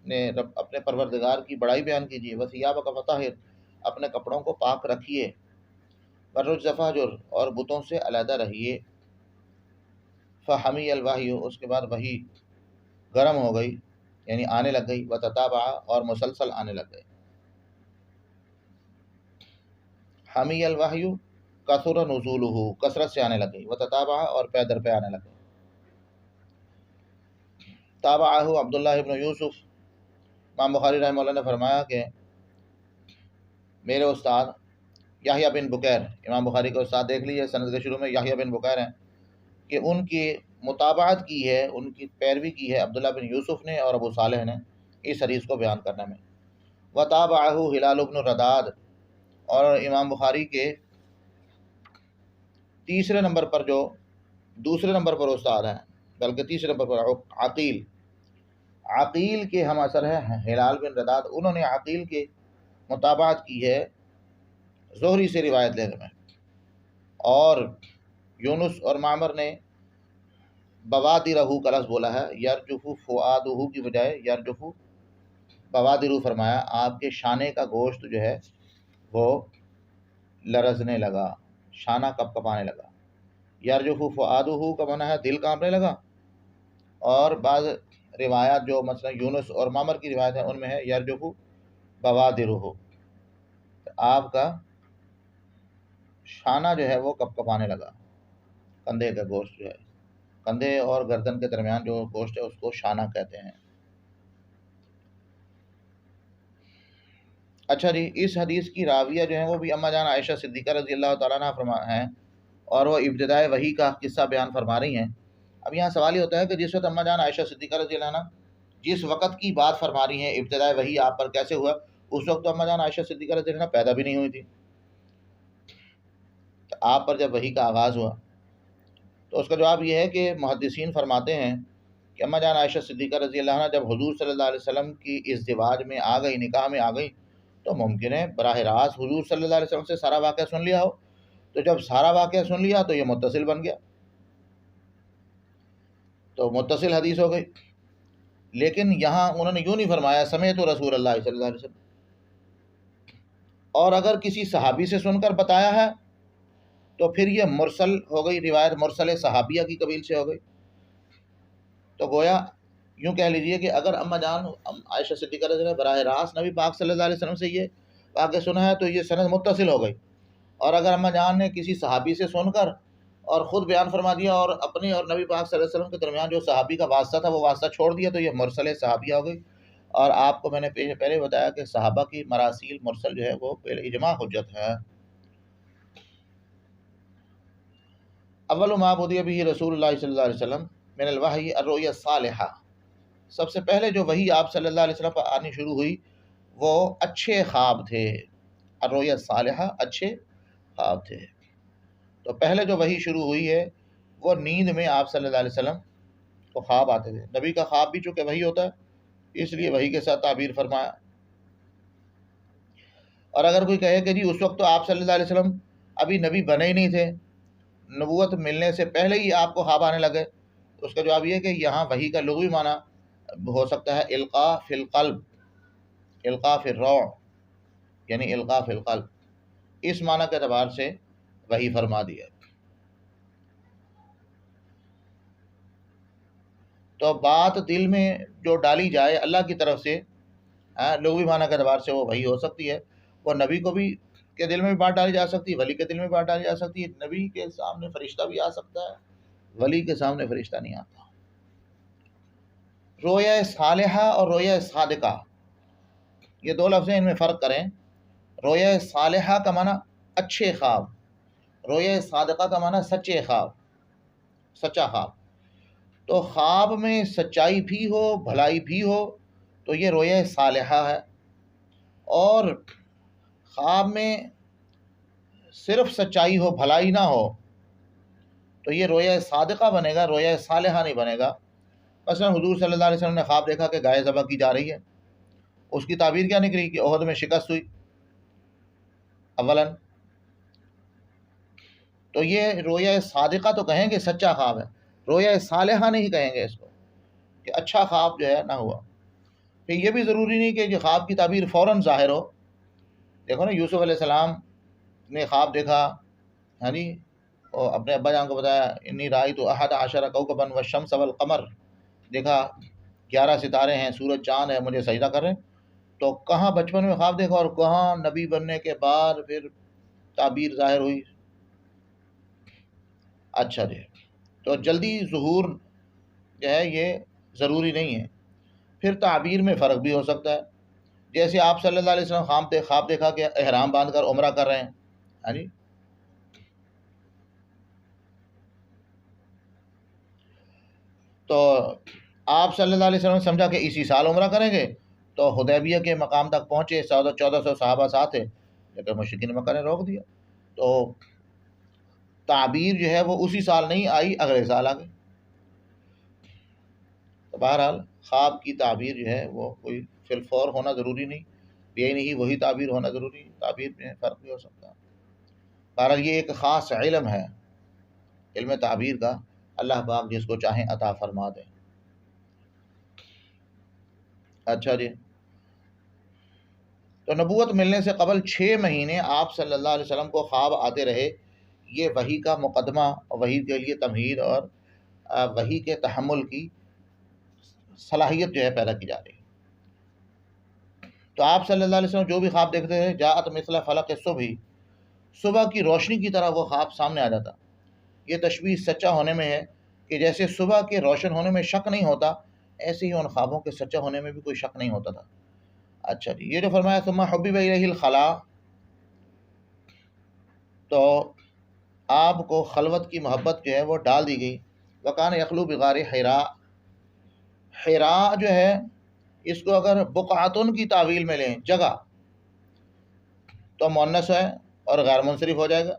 نے اپنے پروردگار کی بڑائی بیان کیجیے، وثیابک فطہر، اپنے کپڑوں کو پاک رکھیے، والرجز فاہجر، اور بتوں سے علیحدہ رہیے۔ فحمی الوحی، اس کے بعد وحی گرم ہو گئی، یعنی آنے لگ گئی، وتتابع، اور مسلسل آنے لگ گئی۔ حمی الوحی کثر نزولہ، کثرت سے آنے لگ گئی، وتتابع، اور پے در پہ آنے لگ گئی۔ تابعہ عبداللہ ابن یوسف، امام بخاری رحمہ اللہ نے فرمایا کہ میرے استاد یحییٰ بن بکیر، امام بخاری کے استاد دیکھ لیجیے، سند کے شروع میں یحییٰ بن بکیر ہیں، کہ ان کی متابعت کی ہے، ان کی پیروی کی ہے عبداللہ بن یوسف نے اور ابو صالح نے اس حدیث کو بیان کرنے میں۔ وتابعہ ہلال بن رداد، اور امام بخاری کے تیسرے نمبر پر، جو دوسرے نمبر پر استاد ہیں، بلکہ تیسرے نمبر پر عقیل، عقیل کے ہم اثر ہیں ہلال بن رداد، انہوں نے عقیل کے متابعت کی ہے زہری سے روایت لینے میں، اور یونس اور معمر نے بوادرہ کا لفظ بولا ہے، یرجف فؤادہ کی بجائے یرجف بوادرہ فرمایا، آپ کے شانے کا گوشت جو ہے وہ لرزنے لگا، شانہ کپ کپانے لگا۔ یرجف فؤادہ کا معنی ہے دل کانپنے لگا، اور بعض روایات جو مثلا یونس اور معمر کی روایت ہے ان میں ہے یرجف بوادرہ، آپ کا شانہ جو ہے وہ کپ کپانے لگا، کندھے کا گوشت جو ہے، کندھے اور گردن کے درمیان جو گوشت ہے اس کو شانہ کہتے ہیں۔ اچھا جی، اس حدیث کی راویہ جو ہیں وہ بھی اما جان عائشہ صدیقہ رضی اللہ تعالیٰ عنہ فرما ہیں، اور وہ ابتدائے وحی کا قصہ بیان فرما رہی ہیں۔ اب یہاں سوال یہ ہوتا ہے کہ جس وقت اما جان عائشہ صدیقہ رضی اللہ عنہ جس وقت کی بات فرما رہی ہیں ابتدائے وحی آپ پر کیسے ہوا، اس وقت تو اما جان عائشہ صدیقہ رضی اللہ عنہ پیدا بھی نہیں ہوئی تھی، تو آپ پر جب وحی کا آغاز ہوا تو اس کا جواب یہ ہے کہ محدثین فرماتے ہیں کہ اما جان عائشہ صدیقہ رضی اللہ عنہ جب حضور صلی اللہ علیہ وسلم کی ازدواج میں آ گئی، نکاح میں آ گئی، تو ممکن ہے براہ راست حضور صلی اللہ علیہ وسلم سے سارا واقعہ سن لیا ہو، تو جب سارا واقعہ سن لیا تو یہ متصل بن گیا، تو متصل حدیث ہو گئی۔ لیکن یہاں انہوں نے یوں نہیں فرمایا سمیعت رسول اللہ صلی اللہ علیہ وسلم، اور اگر کسی صحابی سے سن کر بتایا ہے تو پھر یہ مرسل ہو گئی، روایت مرسل صحابیہ کی قبیل سے ہو گئی، تو گویا یوں کہہ لیجئے کہ اگر اماں جان عائشہ صدیقہ رضی اللہ عنہا براہ راست نبی پاک صلی اللہ علیہ وسلم سے یہ واقعہ سنا ہے تو یہ سند متصل ہو گئی، اور اگر اماں جان نے کسی صحابی سے سن کر اور خود بیان فرما دیا اور اپنے اور نبی پاک صلی اللہ علیہ وسلم کے درمیان جو صحابی کا واسطہ تھا وہ واسطہ چھوڑ دیا تو یہ مرسل صحابیہ ہو گئی۔ اور آپ کو میں نے پہلے بتایا کہ صحابہ کی مراسیل مرسل جو ہے وہ پہلے اجماع حجت ہے۔ اول ما بدی به رسول اللہ صلی اللہ علیہ وسلم من الوحی الرؤیا الصالحہ، سب سے پہلے جو وحی آپ صلی اللہ علیہ وسلم پر آنی شروع ہوئی وہ اچھے خواب تھے، الرؤیا الصالحہ اچھے خواب تھے۔ تو پہلے جو وحی شروع ہوئی ہے وہ نیند میں آپ صلی اللہ علیہ وسلم کو خواب آتے تھے۔ نبی کا خواب بھی چونکہ وحی ہوتا ہے اس لیے وحی کے ساتھ تعبیر فرمایا۔ اور اگر کوئی کہے کہ جی اس وقت تو آپ صلی اللہ علیہ وسلم ابھی نبی بنے ہی نہیں تھے، نبوت ملنے سے پہلے ہی آپ کو خواب آنے لگے، تو اس کا جواب یہ ہے کہ یہاں وحی کا لغوی معنی ہو سکتا ہے القاء فی القلب، القاء فی الروع، یعنی القاء فی القلب، اس معنی کے اعتبار سے وحی فرما دیا۔ تو بات دل میں جو ڈالی جائے اللہ کی طرف سے لغوی معنی کے اعتبار سے وہ وحی ہو سکتی ہے۔ وہ نبی کو بھی کے دل میں بھی بات ڈالی جا سکتی ہے، ولی کے دل میں بھی بات ڈالی جا سکتی ہے۔ نبی کے سامنے فرشتہ بھی آ سکتا ہے، ولی کے سامنے فرشتہ نہیں آتا۔ رویا صالحہ اور رویا صادقہ، یہ دو لفظ ہیں، ان میں فرق کریں۔ رویا صالحہ کا معنی اچھے خواب، رویا صادقہ کا معنی سچے خواب، سچا خواب۔ تو خواب میں سچائی بھی ہو بھلائی بھی ہو تو یہ رویا صالحہ ہے، اور خواب میں صرف سچائی ہو بھلائی نہ ہو تو یہ رویا صادقہ بنے گا، رویا صالحہ نہیں بنے گا۔ مثلا حضور صلی اللہ علیہ وسلم نے خواب دیکھا کہ گائے ذبح کی جا رہی ہے، اس کی تعبیر کیا نکلی کہ احد میں شکست ہوئی اولاً، تو یہ رویا صادقہ تو کہیں گے سچا خواب ہے، رویا صالحہ نہیں کہیں گے اس کو کہ اچھا خواب جو ہے نہ ہوا۔ پھر یہ بھی ضروری نہیں کہ خواب کی تعبیر فوراً ظاہر ہو۔ دیکھو نا یوسف علیہ السلام نے خواب دیکھا، ہاں جی، اور اپنے ابا جان کو بتایا انی رأیت احد عشر کوکبا والشمس والقمر، دیکھا 11 ستارے ہیں، سورج چاند ہے، مجھے سجدہ کر رہے ہیں۔ تو کہاں بچپن میں خواب دیکھا اور کہاں نبی بننے کے بعد پھر تعبیر ظاہر ہوئی۔ اچھا جی، تو جلدی ظہور جو ہے یہ ضروری نہیں ہے۔ پھر تعبیر میں فرق بھی ہو سکتا ہے، جیسے آپ صلی اللہ علیہ وسلم خواب دیکھا کہ احرام باندھ کر عمرہ کر رہے ہیں، ہاں جی، تو آپ صلی اللہ علیہ وسلم نے سمجھا کہ اسی سال عمرہ کریں گے، تو حدیبیہ کے مقام تک پہنچے، 1400 صحابہ ساتھ تھے، لیکن مشرکین مکہ نے روک دیا، تو تعبیر جو ہے وہ اسی سال نہیں آئی، اگلے سال آ گئی۔ تو بہرحال خواب کی تعبیر جو ہے وہ کوئی فی الفور ہونا ضروری نہیں، یہ نہیں وہی تعبیر ہونا ضروری، تعبیر میں فرق بھی ہو سکتا ہے۔ بہرحال یہ ایک خاص علم ہے، علم تعبیر کا، اللہ پاک جس کو چاہیں عطا فرما دیں۔ اچھا جی، تو نبوت ملنے سے قبل 6 مہینے آپ صلی اللہ علیہ وسلم کو خواب آتے رہے، یہ وحی کا مقدمہ، وحی کے لیے تمہید اور وحی کے تحمل کی صلاحیت جو ہے پیدا کی جا رہی ہے۔ تو آپ صلی اللہ علیہ وسلم جو بھی خواب دیکھتے تھے، جاءت مثل فلق الصبح، صبح کی روشنی کی طرح وہ خواب سامنے آ جاتا۔ یہ تشبیہ سچا ہونے میں ہے کہ جیسے صبح کے روشن ہونے میں شک نہیں ہوتا، ایسے ہی ان خوابوں کے سچا ہونے میں بھی کوئی شک نہیں ہوتا تھا۔ اچھا جی، یہ جو فرمایا ثم حبب الیہ الخلاء، تو آپ کو خلوت کی محبت جو ہے وہ ڈال دی گئی۔ وکان یخلو بغار حراء، حراء جو ہے اس کو اگر بقعتن کی تعویل میں لیں جگہ تو مؤنث ہے اور غیر منصرف ہو جائے گا،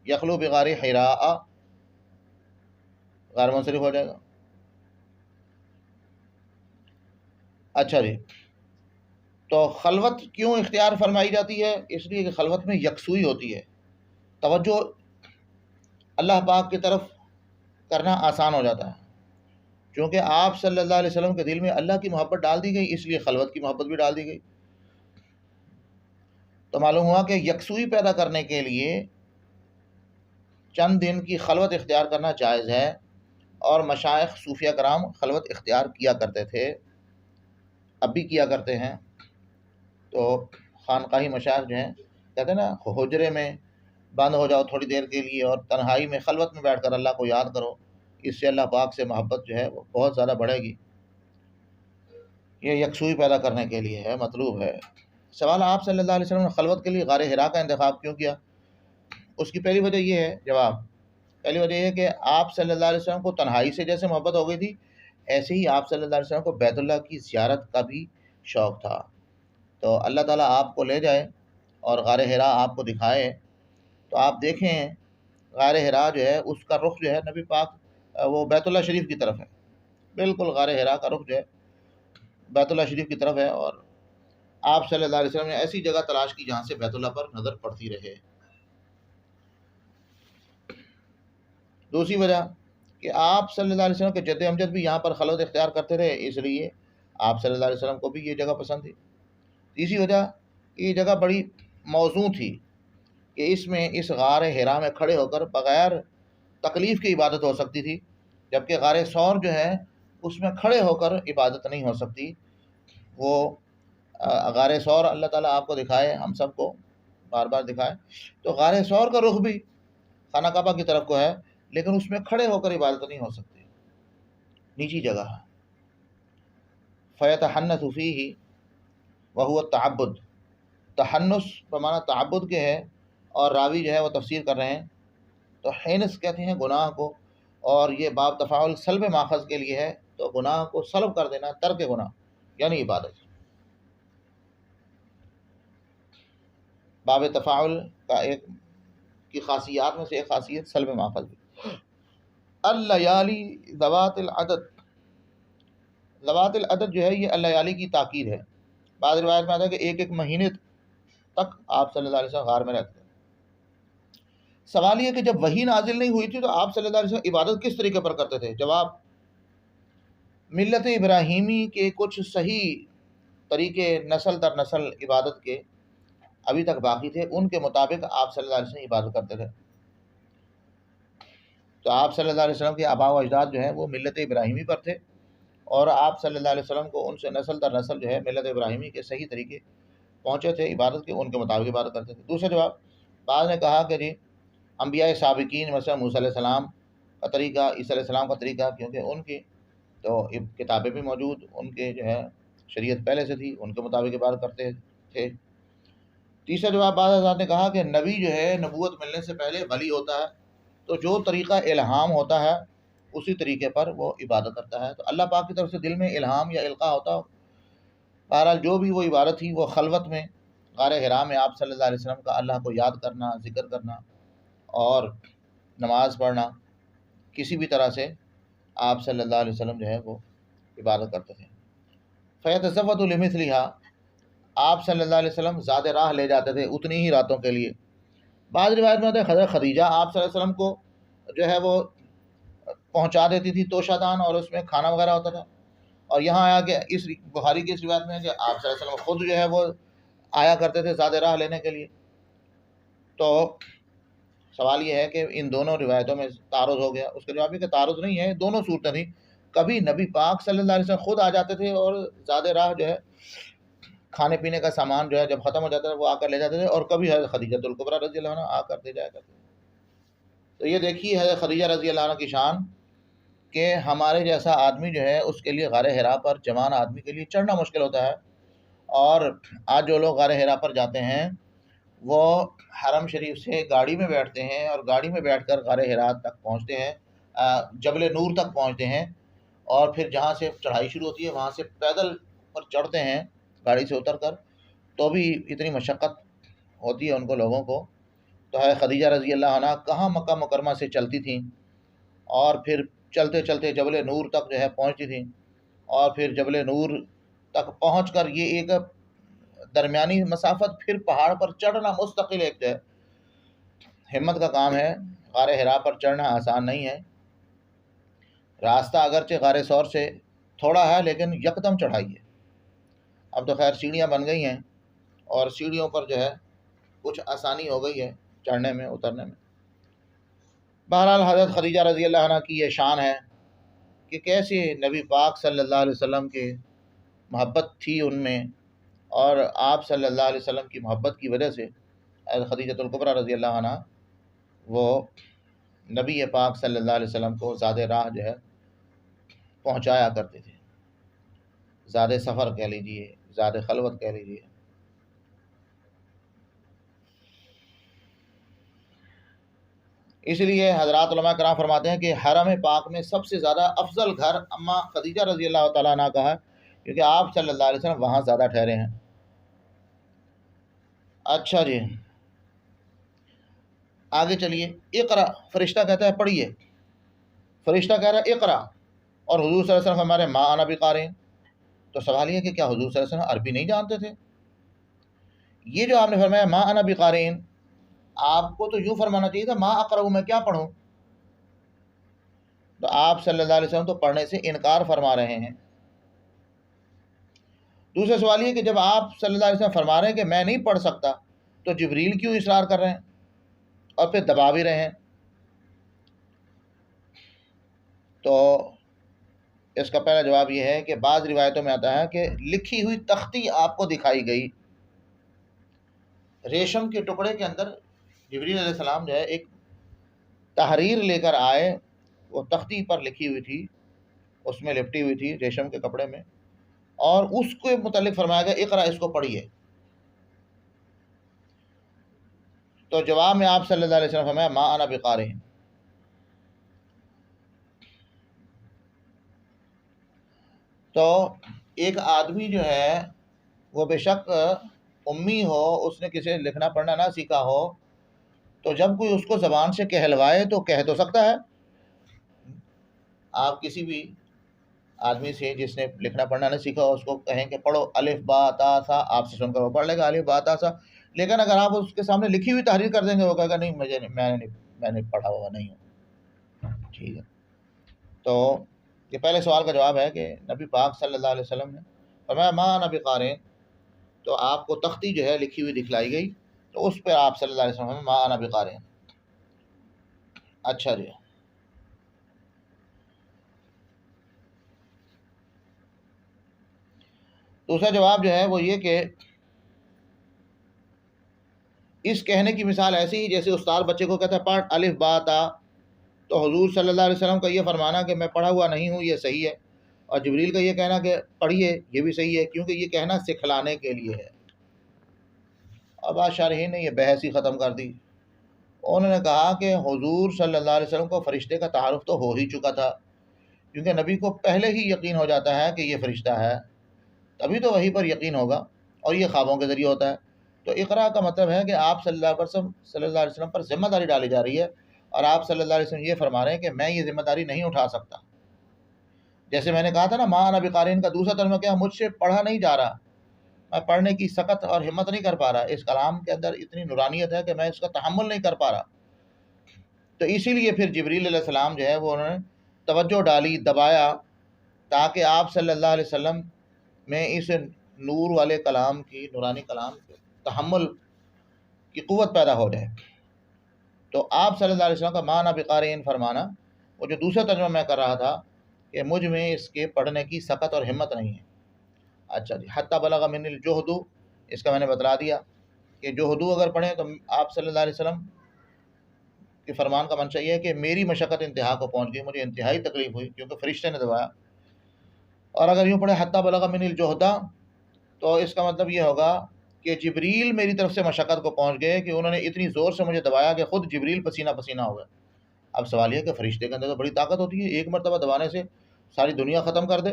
یخلو بغار حراء غیر منصرف ہو جائے گا۔ اچھا جی، تو خلوت کیوں اختیار فرمائی جاتی ہے؟ اس لیے کہ خلوت میں یکسوئی ہوتی ہے، توجہ اللہ پاک کی طرف کرنا آسان ہو جاتا ہے۔ چونکہ آپ صلی اللہ علیہ وسلم کے دل میں اللہ کی محبت ڈال دی گئی، اس لیے خلوت کی محبت بھی ڈال دی گئی۔ تو معلوم ہوا کہ یکسوئی پیدا کرنے کے لیے چند دن کی خلوت اختیار کرنا جائز ہے، اور مشائخ صوفیہ کرام خلوت اختیار کیا کرتے تھے، اب بھی کیا کرتے ہیں۔ تو خانقاہی مشائخ جو ہیں کہتے ہیں نا، حجرے میں بند ہو جاؤ تھوڑی دیر کے لیے اور تنہائی میں خلوت میں بیٹھ کر اللہ کو یاد کرو، اس سے اللہ پاک سے محبت جو ہے وہ بہت زیادہ بڑھے گی۔ یہ یکسوئی پیدا کرنے کے لیے ہے، مطلوب ہے۔ سوال: آپ صلی اللہ علیہ وسلم نے خلوت کے لیے غار حرا کا انتخاب کیوں کیا؟ اس کی پہلی وجہ یہ ہے، جواب: پہلی وجہ یہ ہے کہ آپ صلی اللہ علیہ وسلم کو تنہائی سے جیسے محبت ہو گئی تھی، ایسے ہی آپ صلی اللہ علیہ وسلم کو بیت اللہ کی زیارت کا بھی شوق تھا۔ تو اللہ تعالیٰ آپ کو لے جائے اور غار حرا آپ کو دکھائے تو آپ دیکھیں غار حرا جو ہے اس کا رخ جو ہے نبی پاک وہ بیت اللہ شریف کی طرف ہے، بالکل غار حرا کا رخ جو ہے بیت اللہ شریف کی طرف ہے، اور آپ صلی اللہ علیہ وسلم نے ایسی جگہ تلاش کی جہاں سے بیت اللہ پر نظر پڑتی رہے۔ دوسری وجہ کہ آپ صلی اللہ علیہ وسلم کے جد امجد بھی یہاں پر خلوت اختیار کرتے رہے، اس لیے آپ صلی اللہ علیہ وسلم کو بھی یہ جگہ پسند تھی۔ تیسری وجہ کہ یہ جگہ بڑی موزوں تھی کہ اس میں اس غار حرا میں کھڑے ہو کر بغیر تکلیف کی عبادت ہو سکتی تھی، جبکہ غار ثور جو ہے اس میں کھڑے ہو کر عبادت نہیں ہو سکتی۔ وہ غار ثور اللہ تعالیٰ آپ کو دکھائے، ہم سب کو بار بار دکھائے، تو غار ثور کا رخ بھی خانہ کعبہ کی طرف کو ہے، لیکن اس میں کھڑے ہو کر عبادت نہیں ہو سکتی، نیچی جگہ ہے۔ فیتحنث فیہ وہو التعبد، تحنس بمعنی تعبد کے ہے، اور راوی جو ہے وہ تفسیر کر رہے ہیں تو حینس کہتے ہیں گناہ کو، اور یہ باب تفاعل سلب ماخذ کے لیے ہے، تو گناہ کو سلب کر دینا، ترک گناہ یعنی عبادت۔ باب تفاعل کا ایک کی خاصیات میں سے ایک خاصیت سلب ماخذ بھی۔ اللیالی ذوات العدد، ذوات العدد جو ہے یہ اللیالی کی تاکید ہے۔ بعض روایت میں آتا ہے کہ ایک ایک مہینے تک آپ صلی اللہ علیہ وسلم غار میں رہتے ہیں۔ سوال یہ کہ جب وحی نازل نہیں ہوئی تھی تو آپ صلی اللہ علیہ وسلم عبادت کس طریقے پر کرتے تھے؟ جواب: ملت ابراہیمی کے کچھ صحیح طریقے نسل در نسل عبادت کے ابھی تک باقی تھے، ان کے مطابق آپ صلی اللہ علیہ وسلم عبادت کرتے تھے۔ تو آپ صلی اللہ علیہ وسلم کے آباء و اجداد جو ہیں وہ ملت ابراہیمی پر تھے، اور آپ صلی اللہ علیہ وسلم کو ان سے نسل در نسل جو ہے ملت ابراہیمی کے صحیح طریقے پہنچے تھے عبادت کے، ان کے مطابق عبادت کرتے تھے۔ دوسرا جواب: بعض نے کہا کہ جی انبیاء سابقین مثلا موسیٰ علیہ السلام کا طریقہ، عیسیٰ علیہ السلام کا طریقہ، کیونکہ ان کی تو کتابیں بھی موجود، ان کے جو ہے شریعت پہلے سے تھی، ان کے مطابق عبادت کرتے تھے۔ تیسرا جواب: بعض حضرات نے کہا کہ نبی جو ہے نبوت ملنے سے پہلے ولی ہوتا ہے، تو جو طریقہ الہام ہوتا ہے اسی طریقے پر وہ عبادت کرتا ہے، تو اللہ پاک کی طرف سے دل میں الہام یا القاء ہوتا ہو۔ بہرحال جو بھی وہ عبادت تھی وہ خلوت میں غار حرا میں آپ صلی اللہ علیہ وسلم کا اللہ کو یاد کرنا، ذکر کرنا اور نماز پڑھنا، کسی بھی طرح سے آپ صلی اللہ علیہ وسلم جو ہے وہ عبادت کرتے تھے۔ فیتزود لمثلها، آپ صلی اللہ علیہ وسلم زیادہ راہ لے جاتے تھے اتنی ہی راتوں کے لیے۔ بعض روایت میں آتا ہے حضرت خدیجہ آپ صلی اللہ علیہ وسلم کو جو ہے وہ پہنچا دیتی تھی توشہ دان، اور اس میں کھانا وغیرہ ہوتا تھا۔ اور یہاں آیا کہ اس بخاری کی اس روایت میں ہے کہ آپ صلی اللہ علیہ وسلم خود جو ہے وہ آیا کرتے تھے زیادہ راہ لینے کے لیے۔ تو سوال یہ ہے کہ ان دونوں روایتوں میں تعارض ہو گیا۔ اس کا جواب یہ کہ تعارض نہیں ہے، دونوں صورتیں تھیں، کبھی نبی پاک صلی اللہ علیہ وسلم خود آ جاتے تھے اور زیادہ راہ جو ہے کھانے پینے کا سامان جو ہے جب ختم ہو جاتا تھا وہ آ کر لے جاتے تھے، اور کبھی حضرت خدیجہ الکبریٰ رضی اللہ عنہ آ کر دے جایا کرتے تھے۔ تو یہ دیکھیے حضرت خدیجہ رضی اللہ عنہ کی شان کہ ہمارے جیسا آدمی جو ہے اس کے لیے غار حرا پر جوان آدمی کے لیے چڑھنا مشکل ہوتا ہے، اور آج جو لوگ غار حرا پر جاتے ہیں وہ حرم شریف سے گاڑی میں بیٹھتے ہیں اور گاڑی میں بیٹھ کر غار حرا تک پہنچتے ہیں، جبل نور تک پہنچتے ہیں، اور پھر جہاں سے چڑھائی شروع ہوتی ہے وہاں سے پیدل پر چڑھتے ہیں گاڑی سے اتر کر، تو بھی اتنی مشقت ہوتی ہے ان کو لوگوں کو۔ تو ہے خدیجہ رضی اللہ عنہ کہاں مکہ مکرمہ سے چلتی تھیں، اور پھر چلتے چلتے جبل نور تک جو ہے پہنچتی تھیں، اور پھر جبل نور تک پہنچ کر یہ ایک درمیانی مسافت پھر پہاڑ پر چڑھنا مستقل ایک جو ہے ہمت کا کام ہے۔ غار حرا پر چڑھنا آسان نہیں ہے، راستہ اگرچہ غار ثور سے تھوڑا ہے لیکن یکدم چڑھائی ہے۔ اب تو خیر سیڑھیاں بن گئی ہیں اور سیڑھیوں پر جو ہے کچھ آسانی ہو گئی ہے چڑھنے میں اترنے میں۔ بہرحال حضرت خدیجہ رضی اللہ عنہ کی یہ شان ہے کہ کیسے نبی پاک صلی اللہ علیہ وسلم کے محبت تھی ان میں، اور آپ صلی اللہ علیہ وسلم کی محبت کی وجہ سے خدیجۃ الکبریٰ رضی اللہ عنہ وہ نبی پاک صلی اللہ علیہ وسلم کو زیادہ راہ جو ہے پہنچایا کرتے تھے، زیادہ سفر کہہ لیجیے، زیادہ خلوت کہہ لیجیے۔ اس لیے حضرات علماء کرام فرماتے ہیں کہ حرم پاک میں سب سے زیادہ افضل گھر اماں خدیجہ رضی اللہ تعالیٰ عنہ کا ہے، کیونکہ آپ صلی اللہ علیہ وسلم وہاں زیادہ ٹھہرے ہیں۔ اچھا جی، آگے چلیے۔ اقرا، فرشتہ کہتا ہے پڑھیے، فرشتہ کہہ رہا ہے اقرا، اور حضور صلی اللہ علیہ وسلم ہمارے ما انا بقارئ۔ تو سوال یہ کہ کیا حضور صلی اللہ علیہ وسلم عربی نہیں جانتے تھے؟ یہ جو آپ نے فرمایا ما انا بقارئ، آپ کو تو یوں فرمانا چاہیے تھا ما اقرأ، میں کیا پڑھوں؟ تو آپ صلی اللہ علیہ وسلم تو پڑھنے سے انکار فرما رہے ہیں۔ دوسرا سوال یہ کہ جب آپ صلی اللہ علیہ وسلم فرما رہے ہیں کہ میں نہیں پڑھ سکتا، تو جبریل کیوں اصرار کر رہے ہیں اور پھر دبا بھی رہے ہیں؟ تو اس کا پہلا جواب یہ ہے کہ بعض روایتوں میں آتا ہے کہ لکھی ہوئی تختی آپ کو دکھائی گئی، ریشم کے ٹکڑے کے اندر جبریل علیہ السلام جو ہے ایک تحریر لے کر آئے، وہ تختی پر لکھی ہوئی تھی، اس میں لپٹی ہوئی تھی ریشم کے کپڑے میں، اور اس کے متعلق فرمایا گیا اقرا، اس کو پڑھیے۔ تو جواب میں آپ صلی اللہ علیہ وسلم فرمایا ما انا بقارئ۔ تو ایک آدمی جو ہے وہ بے شک امی ہو، اس نے کسی لکھنا پڑھنا نہ سیکھا ہو، تو جب کوئی اس کو زبان سے کہلوائے تو کہہ تو سکتا ہے۔ آپ کسی بھی آدمی سے جس نے لکھنا پڑھنا نہیں سیکھا ہو، اس کو کہیں کہ پڑھو الف با تا سا، آپ سے سن کر وہ پڑھ لے گا الف با تا سا۔ لیکن اگر آپ اس کے سامنے لکھی ہوئی تحریر کر دیں گے، وہ کہے گا نہیں، میں نے پڑھا ہوا نہیں ہوں۔ ٹھیک ہے، تو یہ پہلے سوال کا جواب ہے کہ نبی پاک صلی اللہ علیہ وسلم نے فرمایا ما انا بقارئ، تو آپ کو تختی جو ہے لکھی ہوئی دکھلائی گئی، تو اس پہ آپ صلی اللہ علیہ وسلم ما انا بقارئ۔ اچھا جی، دوسرا جواب جو ہے وہ یہ کہ اس کہنے کی مثال ایسی ہی جیسے استاد بچے کو کہتا ہے پڑھ الف با تا، تو حضور صلی اللہ علیہ وسلم کا یہ فرمانا کہ میں پڑھا ہوا نہیں ہوں یہ صحیح ہے، اور جبریل کا یہ کہنا کہ پڑھیے یہ بھی صحیح ہے، کیونکہ یہ کہنا سکھلانے کے لیے ہے۔ اب شارحین نے یہ بحث ہی ختم کر دی، انہوں نے کہا کہ حضور صلی اللہ علیہ وسلم کو فرشتے کا تعارف تو ہو ہی چکا تھا، کیونکہ نبی کو پہلے ہی یقین ہو جاتا ہے کہ یہ فرشتہ ہے، تبھی تو وہی پر یقین ہوگا، اور یہ خوابوں کے ذریعے ہوتا ہے۔ تو اقرا کا مطلب ہے کہ آپ صلی اللہ علیہ وسلم پر ذمہ داری ڈالی جا رہی ہے، اور آپ صلی اللہ علیہ وسلم یہ فرما رہے ہیں کہ میں یہ ذمہ داری نہیں اٹھا سکتا۔ جیسے میں نے کہا تھا نا ما انا بقارئ کا دوسرا ترجمہ کیا، مجھ سے پڑھا نہیں جا رہا، میں پڑھنے کی سخت اور ہمت نہیں کر پا رہا، اس کلام کے اندر اتنی نورانیت ہے کہ میں اس کا تحمل نہیں کر پا رہا۔ تو اسی لیے پھر جبریل علیہ السلام جو ہے وہ انہوں نے توجہ ڈالی، دبایا، تاکہ آپ صلی اللہ علیہ وسلم میں اس نور والے کلام کی، نورانی کلام کے تحمل کی قوت پیدا ہو جائے۔ تو آپ صلی اللہ علیہ وسلم کا ما انا بقارئ فرمانا، وہ جو دوسرا ترجمہ میں کر رہا تھا کہ مجھ میں اس کے پڑھنے کی سخت اور ہمت نہیں ہے۔ اچھا جی، حتی بلغ من الجہد، اس کا میں نے بتلا دیا کہ جہدو اگر پڑھیں تو آپ صلی اللہ علیہ وسلم کے فرمان کا منشا یہ ہے کہ میری مشقت انتہا کو پہنچ گئی، مجھے انتہائی تکلیف ہوئی کیونکہ فرشتے نے دبایا۔ اور اگر یوں پڑھے حتی بلغ من الجہد، تو اس کا مطلب یہ ہوگا کہ جبریل میری طرف سے مشقت کو پہنچ گئے کہ انہوں نے اتنی زور سے مجھے دبایا کہ خود جبریل پسینہ پسینہ ہو گئے۔ اب سوال یہ کہ فرشتے کے اندر تو بڑی طاقت ہوتی ہے، ایک مرتبہ دبانے سے ساری دنیا ختم کر دے،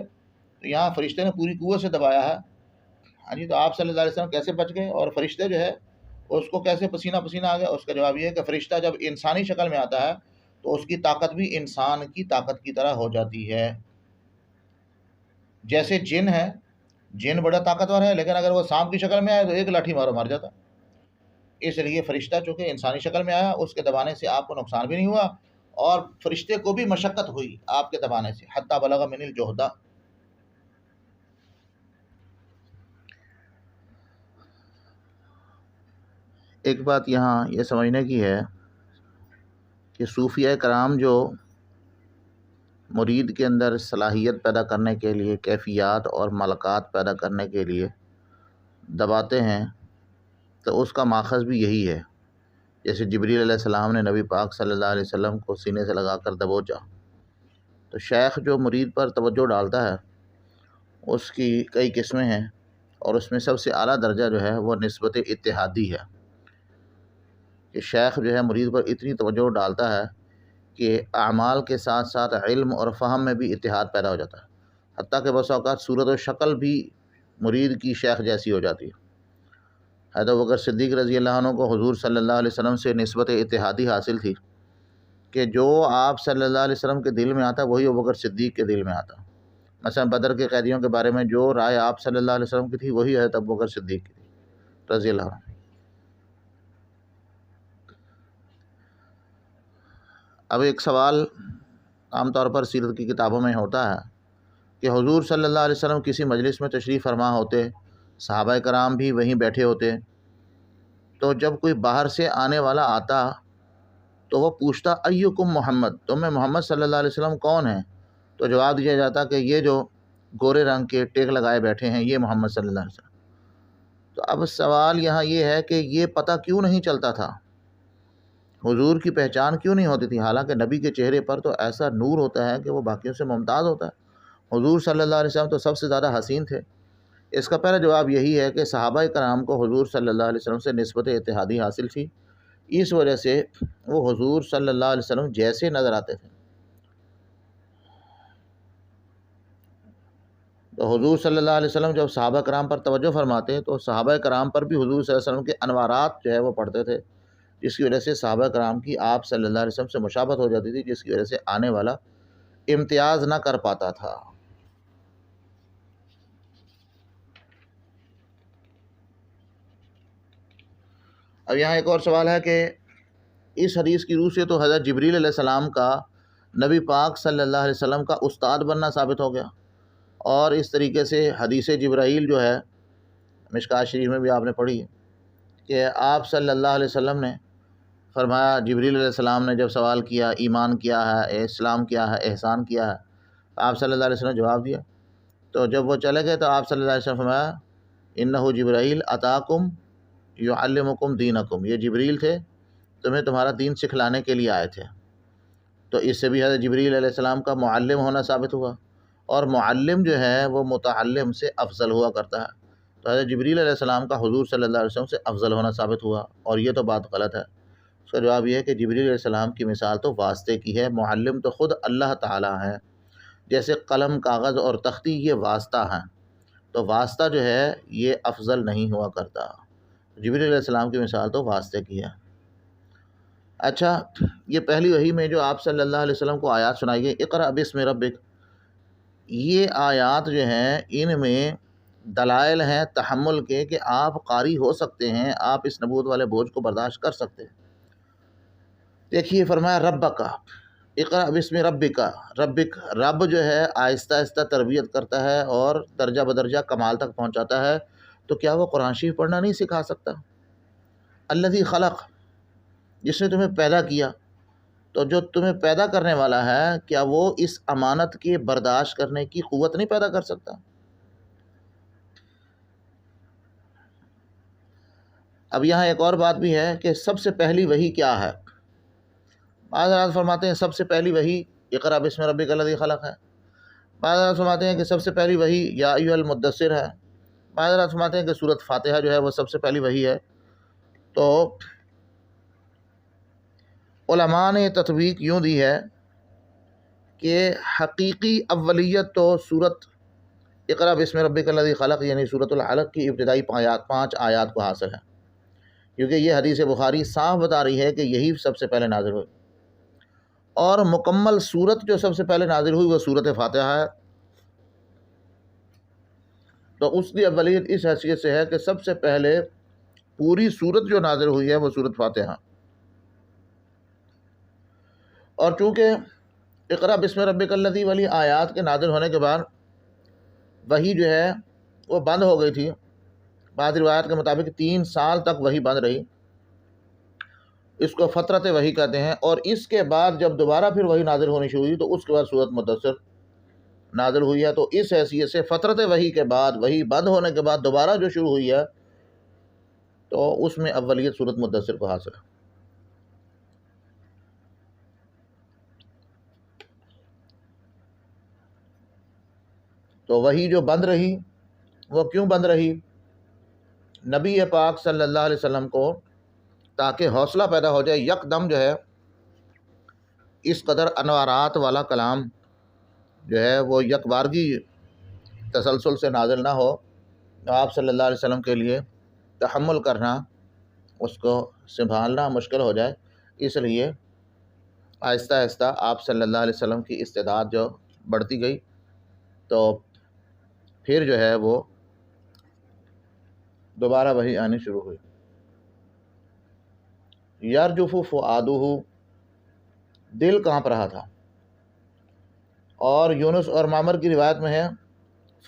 تو یہاں فرشتے نے پوری قوت سے دبایا ہے۔ ہاں جی، تو آپ صلی اللہ علیہ وسلم کیسے بچ گئے، اور فرشتے جو ہے اس کو کیسے پسینہ پسینہ آ گیا؟ اس کا جواب یہ ہے کہ فرشتہ جب انسانی شکل میں آتا ہے تو اس کی طاقت بھی انسان کی طاقت کی طرح ہو جاتی ہے۔ جیسے جن ہے، جن بڑا طاقتور ہے، لیکن اگر وہ سانپ کی شکل میں آئے تو ایک لاٹھی مارو مر جاتا۔ اس لیے فرشتہ چونکہ انسانی شکل میں آیا، اس کے دبانے سے آپ کو نقصان بھی نہیں ہوا، اور فرشتے کو بھی مشقت ہوئی آپ کے دبانے سے، حتی بلغ من الجہد۔ ایک بات یہاں یہ سمجھنے کی ہے کہ صوفیہ کرام جو مرید کے اندر صلاحیت پیدا کرنے کے لیے، کیفیات اور ملکات پیدا کرنے کے لیے دباتے ہیں، تو اس کا ماخذ بھی یہی ہے۔ جیسے جبریل علیہ السلام نے نبی پاک صلی اللہ علیہ وسلم کو سینے سے لگا کر دبوچا، تو شیخ جو مرید پر توجہ ڈالتا ہے اس کی کئی قسمیں ہیں، اور اس میں سب سے اعلیٰ درجہ جو ہے وہ نسبت اتحادی ہے، کہ شیخ جو ہے مرید پر اتنی توجہ ڈالتا ہے کہ اعمال کے ساتھ ساتھ علم اور فہم میں بھی اتحاد پیدا ہو جاتا ہے، حتیٰ کہ بس اوقات صورت و شکل بھی مرید کی شیخ جیسی ہو جاتی ہے۔ حضرت ابوبکر صدیق رضی اللہ عنہ کو حضور صلی اللہ علیہ وسلم سے نسبت اتحادی حاصل تھی کہ جو آپ صلی اللہ علیہ وسلم کے دل میں آتا وہی ابوبکر صدیق کے دل میں آتا۔ مثلا بدر کے قیدیوں کے بارے میں جو رائے آپ صلی اللہ علیہ وسلم کی تھی وہی حضرت ابوبکر صدیق کی تھی رضی اللہ عنہ۔ اب ایک سوال عام طور پر سیرت کی کتابوں میں ہوتا ہے کہ حضور صلی اللہ علیہ وسلم کسی مجلس میں تشریف فرما ہوتے، صحابہ کرام بھی وہیں بیٹھے ہوتے، تو جب کوئی باہر سے آنے والا آتا تو وہ پوچھتا ایکم محمد، تم میں محمد صلی اللہ علیہ وسلم کون ہیں؟ تو جواب دیا جاتا کہ یہ جو گورے رنگ کے ٹیک لگائے بیٹھے ہیں یہ محمد صلی اللہ علیہ وسلم۔ تو اب سوال یہاں یہ ہے کہ یہ پتہ کیوں نہیں چلتا تھا، حضور کی پہچان کیوں نہیں ہوتی تھی، حالانکہ نبی کے چہرے پر تو ایسا نور ہوتا ہے کہ وہ باقیوں سے ممتاز ہوتا ہے۔ حضور صلی اللہ علیہ وسلم تو سب سے زیادہ حسین تھے۔ اس کا پہلا جواب یہی ہے کہ صحابہ کرام کو حضور صلی اللہ علیہ وسلم سے نسبت اتحادی حاصل تھی، اس وجہ سے وہ حضور صلی اللہ علیہ وسلم جیسے نظر آتے تھے۔ تو حضور صلی اللہ علیہ وسلم جب صحابہ کرام پر توجہ فرماتے تو صحابہ کرام پر بھی حضور صلی اللہ علیہ وسلم کے انوارات جو ہے وہ پڑھتے تھے، جس کی وجہ سے صحابہ کرام کی آپ صلی اللہ علیہ وسلم سے مشابہت ہو جاتی تھی، جس کی وجہ سے آنے والا امتیاز نہ کر پاتا تھا۔ اب یہاں ایک اور سوال ہے کہ اس حدیث کی روح سے تو حضرت جبریل علیہ السلام کا نبی پاک صلی اللہ علیہ وسلم کا استاد بننا ثابت ہو گیا، اور اس طریقے سے حدیث جبرائیل جو ہے مشکوٰۃ شریف میں بھی آپ نے پڑھی ہے کہ آپ صلی اللہ علیہ وسلم نے فرمایا، جبریل علیہ السلام نے جب سوال کیا ایمان کیا ہے، اسلام کیا ہے، احسان کیا ہے، آپ صلی اللہ علیہ وسلم نے جواب دیا۔ تو جب وہ چلے گئے تو آپ صلی اللہ علیہ وسلم فرمایا انہ جبرائیل اتاکم یعلمکم دینکم، یہ جبریل تھے تمہیں تمہارا دین سکھلانے کے لیے آئے تھے۔ تو اس سے بھی حضرت جبریل علیہ السلام کا معلم ہونا ثابت ہوا، اور معلم جو ہے وہ متعلم سے افضل ہوا کرتا ہے، تو حضرت جبریل علیہ السلام کا حضور صلی اللہ علیہ وسلم سے افضل ہونا ثابت ہوا، اور یہ تو بات غلط ہے۔ اس کا جواب یہ ہے کہ جبریل علیہ السلام کی مثال تو واسطے کی ہے، معلم تو خود اللہ تعالیٰ ہے، جیسے قلم، کاغذ اور تختی یہ واسطہ ہیں، تو واسطہ جو ہے یہ افضل نہیں ہوا کرتا۔ جبریل علیہ السلام کی مثال تو واسطے کی ہے۔ اچھا، یہ پہلی وحی میں جو آپ صلی اللہ علیہ وسلم کو آیات سنائی گئی اقرأ بسم ربک، یہ آیات جو ہیں ان میں دلائل ہیں تحمل کے کہ آپ قاری ہو سکتے ہیں، آپ اس نبوت والے بوجھ کو برداشت کر سکتے ہیں۔ دیکھیے فرمایا ربک، اقرأ بسم ربک، ربک، رب جو ہے آہستہ آہستہ تربیت کرتا ہے اور درجہ بدرجہ کمال تک پہنچاتا ہے، تو کیا وہ قرآن شریف پڑھنا نہیں سکھا سکتا؟ الذی خلق، جس نے تمہیں پیدا کیا، تو جو تمہیں پیدا کرنے والا ہے کیا وہ اس امانت کے برداشت کرنے کی قوت نہیں پیدا کر سکتا؟ اب یہاں ایک اور بات بھی ہے کہ سب سے پہلی وحی کیا ہے؟ بعض حضرات فرماتے ہیں سب سے پہلی وحی اقرأ بسم ربک الذی خلق ہے، بعض حضرات فرماتے ہیں کہ سب سے پہلی وحی یا ایھا المدثر ہے، بعض حضرات فرماتے ہیں کہ سورۃ فاتحہ جو ہے وہ سب سے پہلی وحی ہے۔ تو علماء نے تطبیق یوں دی ہے کہ حقیقی اولیت تو سورۃ اقرأ بسم ربک الذی خلق یعنی سورۃ العلق کی ابتدائی 5 آیات کو حاصل ہے، کیونکہ یہ حدیث بخاری صاف بتا رہی ہے کہ یہی سب سے پہلے نازل ہوئی، اور مکمل سورت جو سب سے پہلے نازل ہوئی وہ سورۃ فاتحہ ہے۔ تو اس کی اولیت اس حیثیت سے ہے کہ سب سے پہلے پوری سورت جو نازل ہوئی ہے وہ سورۃ فاتحہ، اور چونکہ اقرأ بسم ربک الذی والی آیات کے نازل ہونے کے بعد وحی جو ہے وہ بند ہو گئی تھی، بعض روایات کے مطابق 3 سال تک وحی بند رہی، اس کو فترت وحی کہتے ہیں۔ اور اس کے بعد جب دوبارہ پھر وحی نازل ہونی شروع ہوئی تو اس کے بعد سورۃ مدثر نازل ہوئی ہے۔ تو اس حیثیت سے فترت وحی کے بعد، وحی بند ہونے کے بعد دوبارہ جو شروع ہوئی ہے تو اس میں اولیت سورۃ مدثر کو حاصل ہے۔ تو وحی جو بند رہی وہ کیوں بند رہی؟ نبی پاک صلی اللہ علیہ وسلم کو تاکہ حوصلہ پیدا ہو جائے، یک دم جو ہے اس قدر انوارات والا کلام جو ہے وہ یک بارگی تسلسل سے نازل نہ ہو، آپ صلی اللہ علیہ وسلم کے لیے تحمل کرنا، اس کو سنبھالنا مشکل ہو جائے، اس لیے آہستہ آہستہ آپ صلی اللہ علیہ وسلم کی استعداد جو بڑھتی گئی تو پھر جو ہے وہ دوبارہ وحی آنی شروع ہوئی۔ یرجف فؤادہ، دل کانپ رہا تھا۔ اور یونس اور معمر کی روایت میں ہے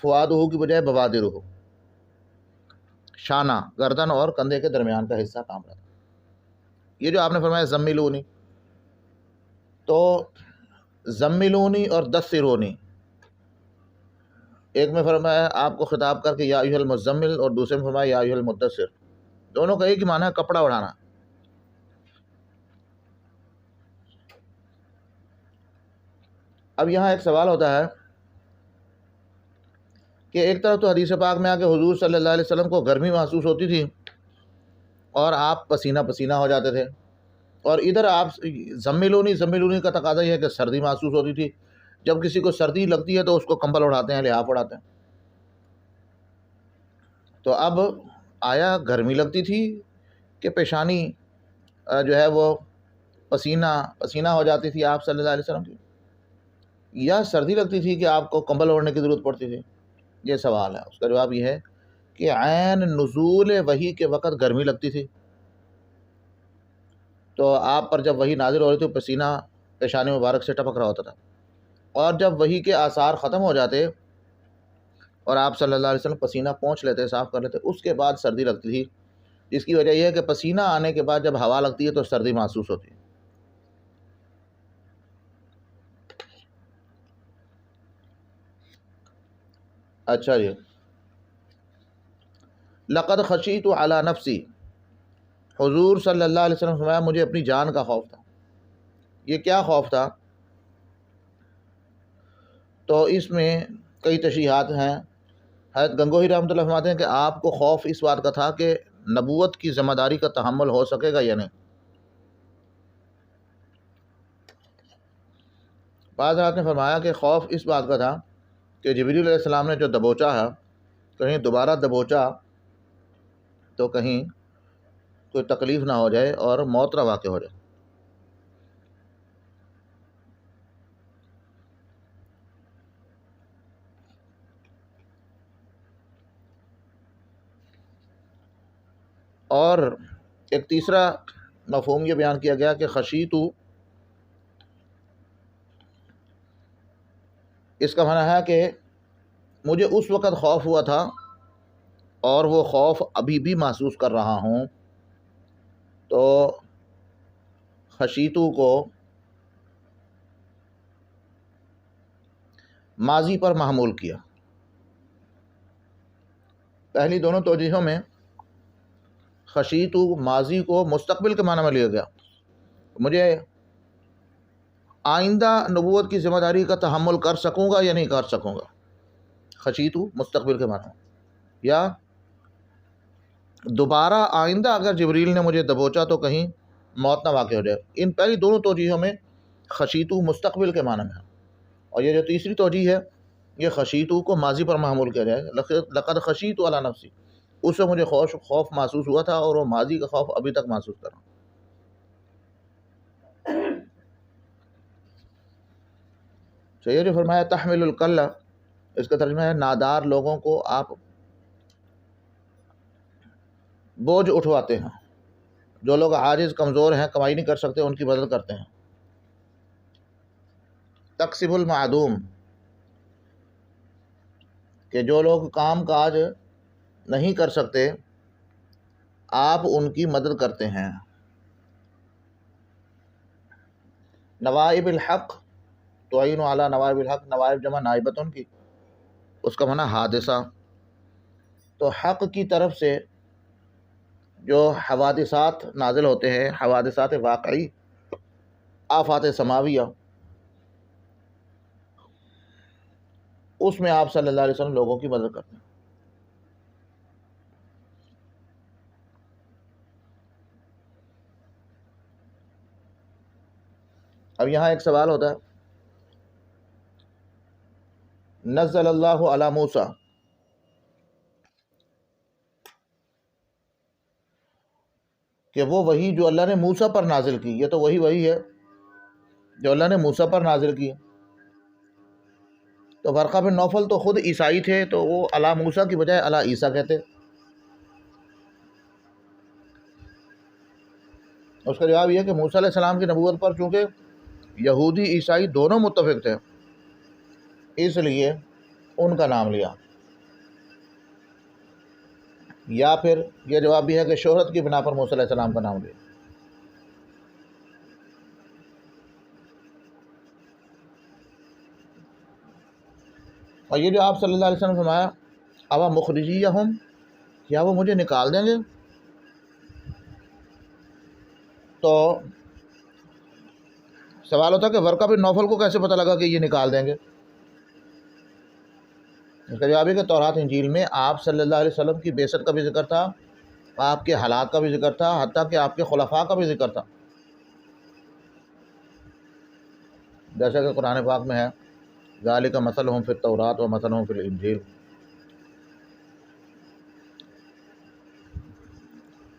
فؤادہ کی بجائے بوادرہ، شانہ گردن اور کندھے کے درمیان کا حصہ کانپ رہا تھا۔ یہ جو آپ نے فرمایا زملونی، تو زملونی اور دثرونی، ایک میں فرمایا آپ کو خطاب کر کے یا ایھا المزمل، اور دوسرے میں فرمایا یا ایھا المدثر، دونوں کا ایک ہی معنی ہے کپڑا اڑانا۔ اب یہاں ایک سوال ہوتا ہے کہ ایک طرف تو حدیث پاک میں آ کے حضور صلی اللہ علیہ وسلم کو گرمی محسوس ہوتی تھی اور آپ پسینہ پسینہ ہو جاتے تھے، اور ادھر آپ زملونی کا تقاضا یہ ہے کہ سردی محسوس ہوتی تھی۔ جب کسی کو سردی لگتی ہے تو اس کو کمبل اڑاتے ہیں، لحاف اڑاتے ہیں۔ تو اب آیا گرمی لگتی تھی کہ پیشانی جو ہے وہ پسینہ پسینہ ہو جاتی تھی آپ صلی اللہ علیہ وسلم کی، یا سردی لگتی تھی کہ آپ کو کمبل اوڑھنے کی ضرورت پڑتی تھی؟ یہ سوال ہے۔ اس کا جواب یہ ہے کہ عین نزول وحی کے وقت گرمی لگتی تھی تو آپ پر جب وحی نازل ہو رہی تھی پسینہ پیشانی مبارک سے ٹپک رہا ہوتا تھا، اور جب وحی کے آثار ختم ہو جاتے اور آپ صلی اللہ علیہ وسلم پسینہ پونچھ لیتے، صاف کر لیتے، اس کے بعد سردی لگتی تھی، جس کی وجہ یہ ہے کہ پسینہ آنے کے بعد جب ہوا لگتی ہے تو سردی محسوس ہوتی ہے۔ اچھا جی، لقد خشیت علی نفسی، حضور صلی اللہ علیہ وسلم فرمایا مجھے اپنی جان کا خوف تھا۔ یہ کیا خوف تھا؟ تو اس میں کئی تشریحات ہیں۔ حضرت گنگوہی رحمۃ اللہ فرماتے ہیں کہ آپ کو خوف اس بات کا تھا کہ نبوت کی ذمہ داری کا تحمل ہو سکے گا یا نہیں۔ بعض حضرات نے فرمایا کہ خوف اس بات کا تھا کہ جبریل علیہ السلام نے جو دبوچا ہے، کہیں دوبارہ دبوچا تو کہیں کوئی تکلیف نہ ہو جائے اور موت نہ واقع ہو جائے۔ اور ایک تیسرا مفہوم یہ بیان کیا گیا کہ خشیتو، اس کا معنی ہے کہ مجھے اس وقت خوف ہوا تھا اور وہ خوف ابھی بھی محسوس کر رہا ہوں۔ تو خشیتو کو ماضی پر محمول کیا۔ پہلی دونوں توجیہوں میں خشیتو ماضی کو مستقبل کے معنی میں لیا گیا، مجھے آئندہ نبوت کی ذمہ داری کا تحمل کر سکوں گا یا نہیں کر سکوں گا، خشیتو مستقبل کے معنی میں، یا دوبارہ آئندہ اگر جبریل نے مجھے دبوچا تو کہیں موت نہ واقع ہو جائے۔ ان پہلی دونوں توجیہوں میں خشیتو مستقبل کے معنی میں ہے، اور یہ جو تیسری توجیہ ہے یہ خشیتو کو ماضی پر محمول کیا جائے، لقد خشیت علی نفسی، اس سے مجھے خوف محسوس ہوا تھا اور وہ ماضی کا خوف ابھی تک محسوس کر رہا ہوں۔ تو یہ جو فرمایا تحمل الکل، اس کا ترجمہ ہے نادار لوگوں کو آپ بوجھ اٹھواتے ہیں، جو لوگ عاجز کمزور ہیں کمائی نہیں کر سکتے ان کی مدد کرتے ہیں۔ تکسب المعدوم، کہ جو لوگ کام کاج نہیں کر سکتے آپ ان کی مدد کرتے ہیں۔ نوائب الحق تعین علی نوائب الحق، نوائب جمع نائبتن کی، اس کا معنی حادثہ. تو حق کی طرف سے جو حوادثات نازل ہوتے ہیں، حوادثات واقعی، آفات سماویہ، اس میں آپ صلی اللہ علیہ وسلم لوگوں کی مدد کرتے ہیں. اب یہاں ایک سوال ہوتا ہے، نزل اللہ علی موسیٰ، کہ وہ وحی جو اللہ نے موسیٰ پر نازل کی، یہ تو وہی ہے جو اللہ نے موسیٰ پر نازل کی. تو ورقہ بن نوفل تو خود عیسائی تھے، تو وہ علی موسیٰ کی بجائے علی عیسیٰ کہتے. اس کا جواب یہ ہے کہ موسیٰ علیہ السلام کی نبوت پر چونکہ یہودی عیسائی دونوں متفق تھے، اس لیے ان کا نام لیا. یا پھر یہ جواب بھی ہے کہ شہرت کی بنا پر موسیٰ علیہ السلام کا نام لیا. اور یہ جو آپ صلی اللہ علیہ وسلم نے فرمایا اوا مخرجیہم، کیا وہ مجھے نکال دیں گے، تو سوال ہوتا ہے کہ ورقہ بن نوفل کو کیسے پتہ لگا کہ یہ نکال دیں گے. اس کا جواب ہے کہ تورات انجیل میں آپ صلی اللہ علیہ وسلم کی بعثت کا بھی ذکر تھا، آپ کے حالات کا بھی ذکر تھا، حتیٰ کہ آپ کے خلفاء کا بھی ذکر تھا. جیسا کہ قرآن پاک میں ہے ذالک مثلہم فی التوراۃ و مثلہم فی الانجیل.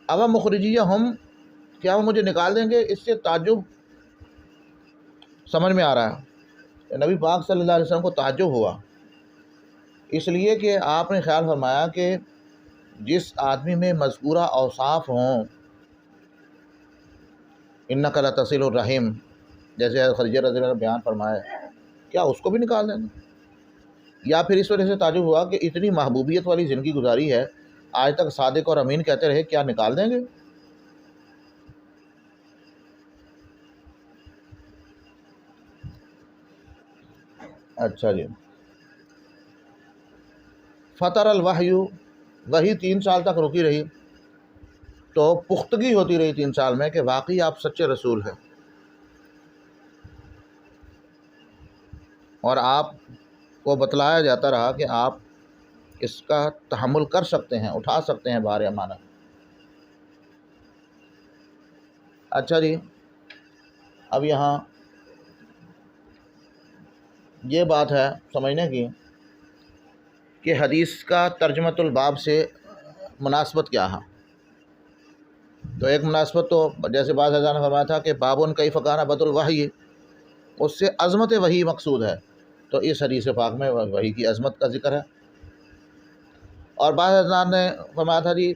اب مخرجیہم، کیا وہ مجھے نکال دیں گے، اس سے تعجب سمجھ میں آ رہا ہے. نبی پاک صلی اللہ علیہ وسلم کو تعجب ہوا، اس لیے کہ آپ نے خیال فرمایا کہ جس آدمی میں مذکورہ اوصاف ہوں، انک لتصل الرحم، جیسے خدیجہ رضی اللہ عنہا نے بیان فرمایا، کیا اس کو بھی نکال دیں گے؟ یا پھر اس وجہ سے تعجب ہوا کہ اتنی محبوبیت والی زندگی گزاری ہے، آج تک صادق اور امین کہتے رہے، کیا نکال دیں گے؟ اچھا جی. فطر الوحی، وہی 3 سال تک رکی رہی، تو پختگی ہوتی رہی 3 سال میں کہ واقعی آپ سچے رسول ہیں، اور آپ کو بتلایا جاتا رہا کہ آپ اس کا تحمل کر سکتے ہیں، اٹھا سکتے ہیں بار امانت. اچھا جی، اب یہاں یہ بات ہے سمجھنے کی کہ حدیث کا ترجمۃ الباب سے مناسبت کیا ہے. تو ایک مناسبت تو جیسے بعض حضرات نے فرمایا تھا کہ بابن کیف کان بدء الوحی، اس سے عظمت وحی مقصود ہے، تو اس حدیث پاک میں وحی کی عظمت کا ذکر ہے. اور بعض حضرات نے فرمایا تھا جی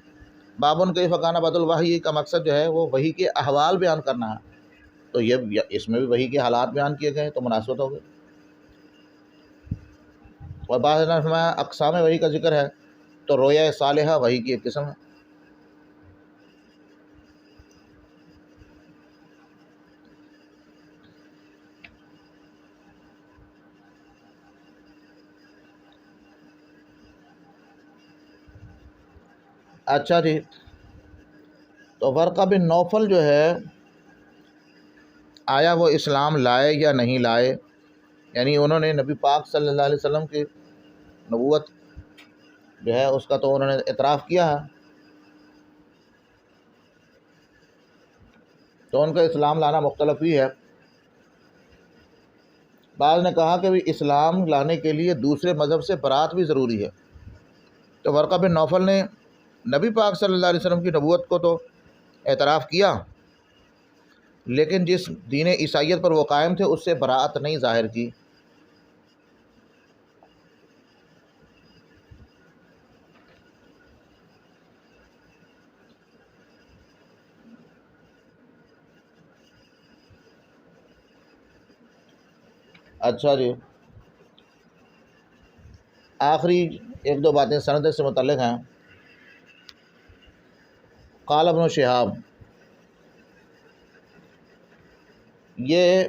بابن کیف کان بدء الوحی کا مقصد جو ہے وہ وحی کے احوال بیان کرنا ہے، تو یہ اس میں بھی وحی کے حالات بیان کیے گئے، تو مناسبت ہو گئی. اور بعض حضرات نے فرمایا اقسام وحی کا ذکر ہے، تو رویا صالحہ وحی کی ایک قسم ہے. اچھا جی، تو ورقہ بن نوفل جو ہے آیا وہ اسلام لائے یا نہیں لائے، یعنی انہوں نے نبی پاک صلی اللہ علیہ وسلم کی نبوت جو ہے اس کا تو انہوں نے اعتراف کیا ہے، تو ان کا اسلام لانا مختلف ہی ہے. بعض نے کہا کہ بھی اسلام لانے کے لیے دوسرے مذہب سے برات بھی ضروری ہے. تو ورقہ بن نوفل نے نبی پاک صلی اللہ علیہ وسلم کی نبوت کو تو اعتراف کیا، لیکن جس دین عیسائیت پر وہ قائم تھے اس سے براعت نہیں ظاہر کی. اچھا جی، آخری 1-2 باتیں سند سے متعلق ہیں. قال ابن شہاب، یہ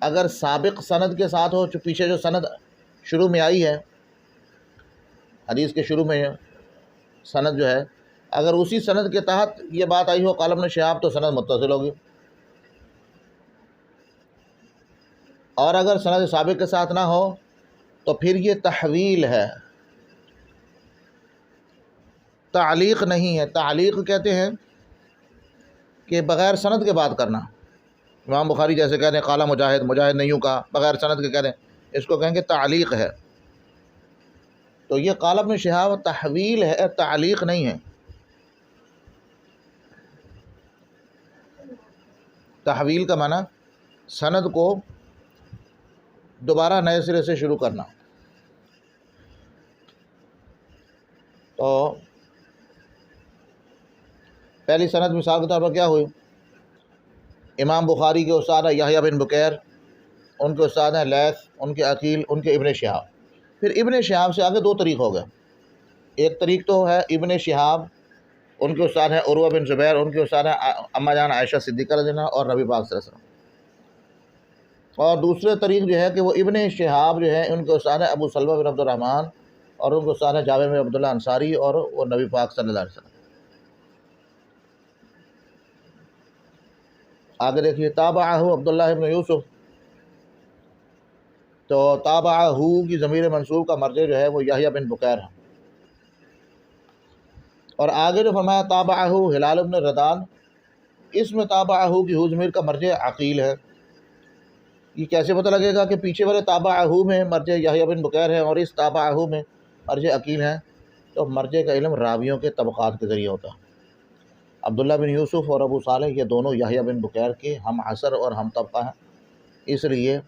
اگر سابق سند کے ساتھ ہو، پیچھے جو سند شروع میں آئی ہے، حدیث کے شروع میں سند جو ہے، اگر اسی سند کے تحت یہ بات آئی ہو قال ابن شہاب تو سند متصل ہوگی، اور اگر سند سابق کے ساتھ نہ ہو تو پھر یہ تحویل ہے، تعلیق نہیں ہے۔ تعلیق کہتے ہیں کہ بغیر سند کے بات کرنا۔ امام بخاری جیسے کہتے ہیں قال مجاہد، مجاہد نے یوں کہا، بغیر سند کے کہتے ہیں، اس کو کہیں گے تعلیق ہے۔ تو یہ قال ابن شہاب تحویل ہے، تعلیق نہیں ہے۔ تحویل کا معنی سند کو دوبارہ نئے سرے سے شروع کرنا۔ تو پہلی سند مثال کے طور پر کیا ہوئی؟ امام بخاری کے استاد ہیں یحییٰ بن بکیر، ان کے استاد ہیں لیث، ان کے عقیل، ان کے ابن شہاب۔ پھر ابن شہاب سے آگے دو طریق ہو گئے۔ ایک طریق تو ہے ابن شہاب، ان کے استاد ہیں عروہ بن زبیر، ان کے استاد ہیں اما جان عائشہ صدیقہ رضی اللہ عنہا اور نبی پاک صلی اللہ علیہ وسلم۔ اور دوسرے طریق جو ہے کہ وہ ابن شہاب جو ہے ان کے استاد ہیں ابو سلمہ بن عبد الرحمن، اور ان کے استاد ہیں جابر بن عبداللہ انصاری اور وہ نبی پاک صلی اللہ علیہ وسلم۔ آگے دیکھیے تابعہ عبداللہ بن یوسف، تو تابعہ کی ضمیر منصوب کا مرجع جو ہے وہ یحییٰ بن بکیر ہے۔ اور آگے جو فرمایا تابعہ ہلال بن ردان، اس میں تابعہ کی ضمیر کا مرجع عقیل ہے۔ یہ کیسے پتہ لگے گا کہ پیچھے والے تابعہ میں مرجع یحییٰ بن بکیر ہے اور اس تابعہ میں مرجع عقیل ہے؟ تو مرجع کا علم راویوں کے طبقات کے ذریعے ہوتا ہے۔ عبداللہ بن یوسف اور ابو صالح یہ دونوں یحییٰ بن بکیر کے ہم عصر اور ہم طبقہ ہیں، اس لیے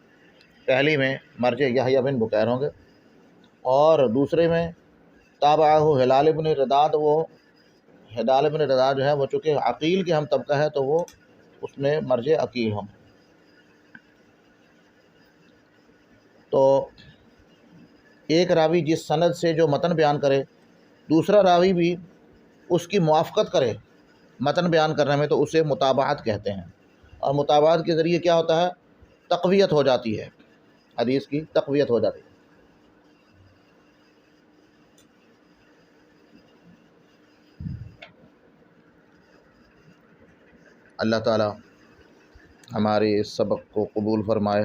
پہلی میں مرجع یحییٰ بن بکیر ہوں گے، اور دوسرے میں تابعہ ہلال بن رداد، وہ ہلال بن رداد جو ہے وہ چونکہ عقیل کے ہم طبقہ ہے تو وہ اس میں مرجع عقیل ہوں۔ تو ایک راوی جس سند سے جو متن بیان کرے، دوسرا راوی بھی اس کی موافقت کرے متن بیان کرنے میں، تو اسے متابعت کہتے ہیں۔ اور متابعت کے ذریعے کیا ہوتا ہے؟ تقویت ہو جاتی ہے، حدیث کی تقویت ہو جاتی ہے۔ اللہ تعالی ہمارے اس سبق کو قبول فرمائے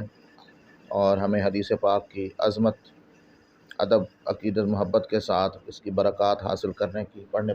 اور ہمیں حدیث پاک کی عظمت، ادب، عقیدت، محبت کے ساتھ اس کی برکات حاصل کرنے کی، پڑھنے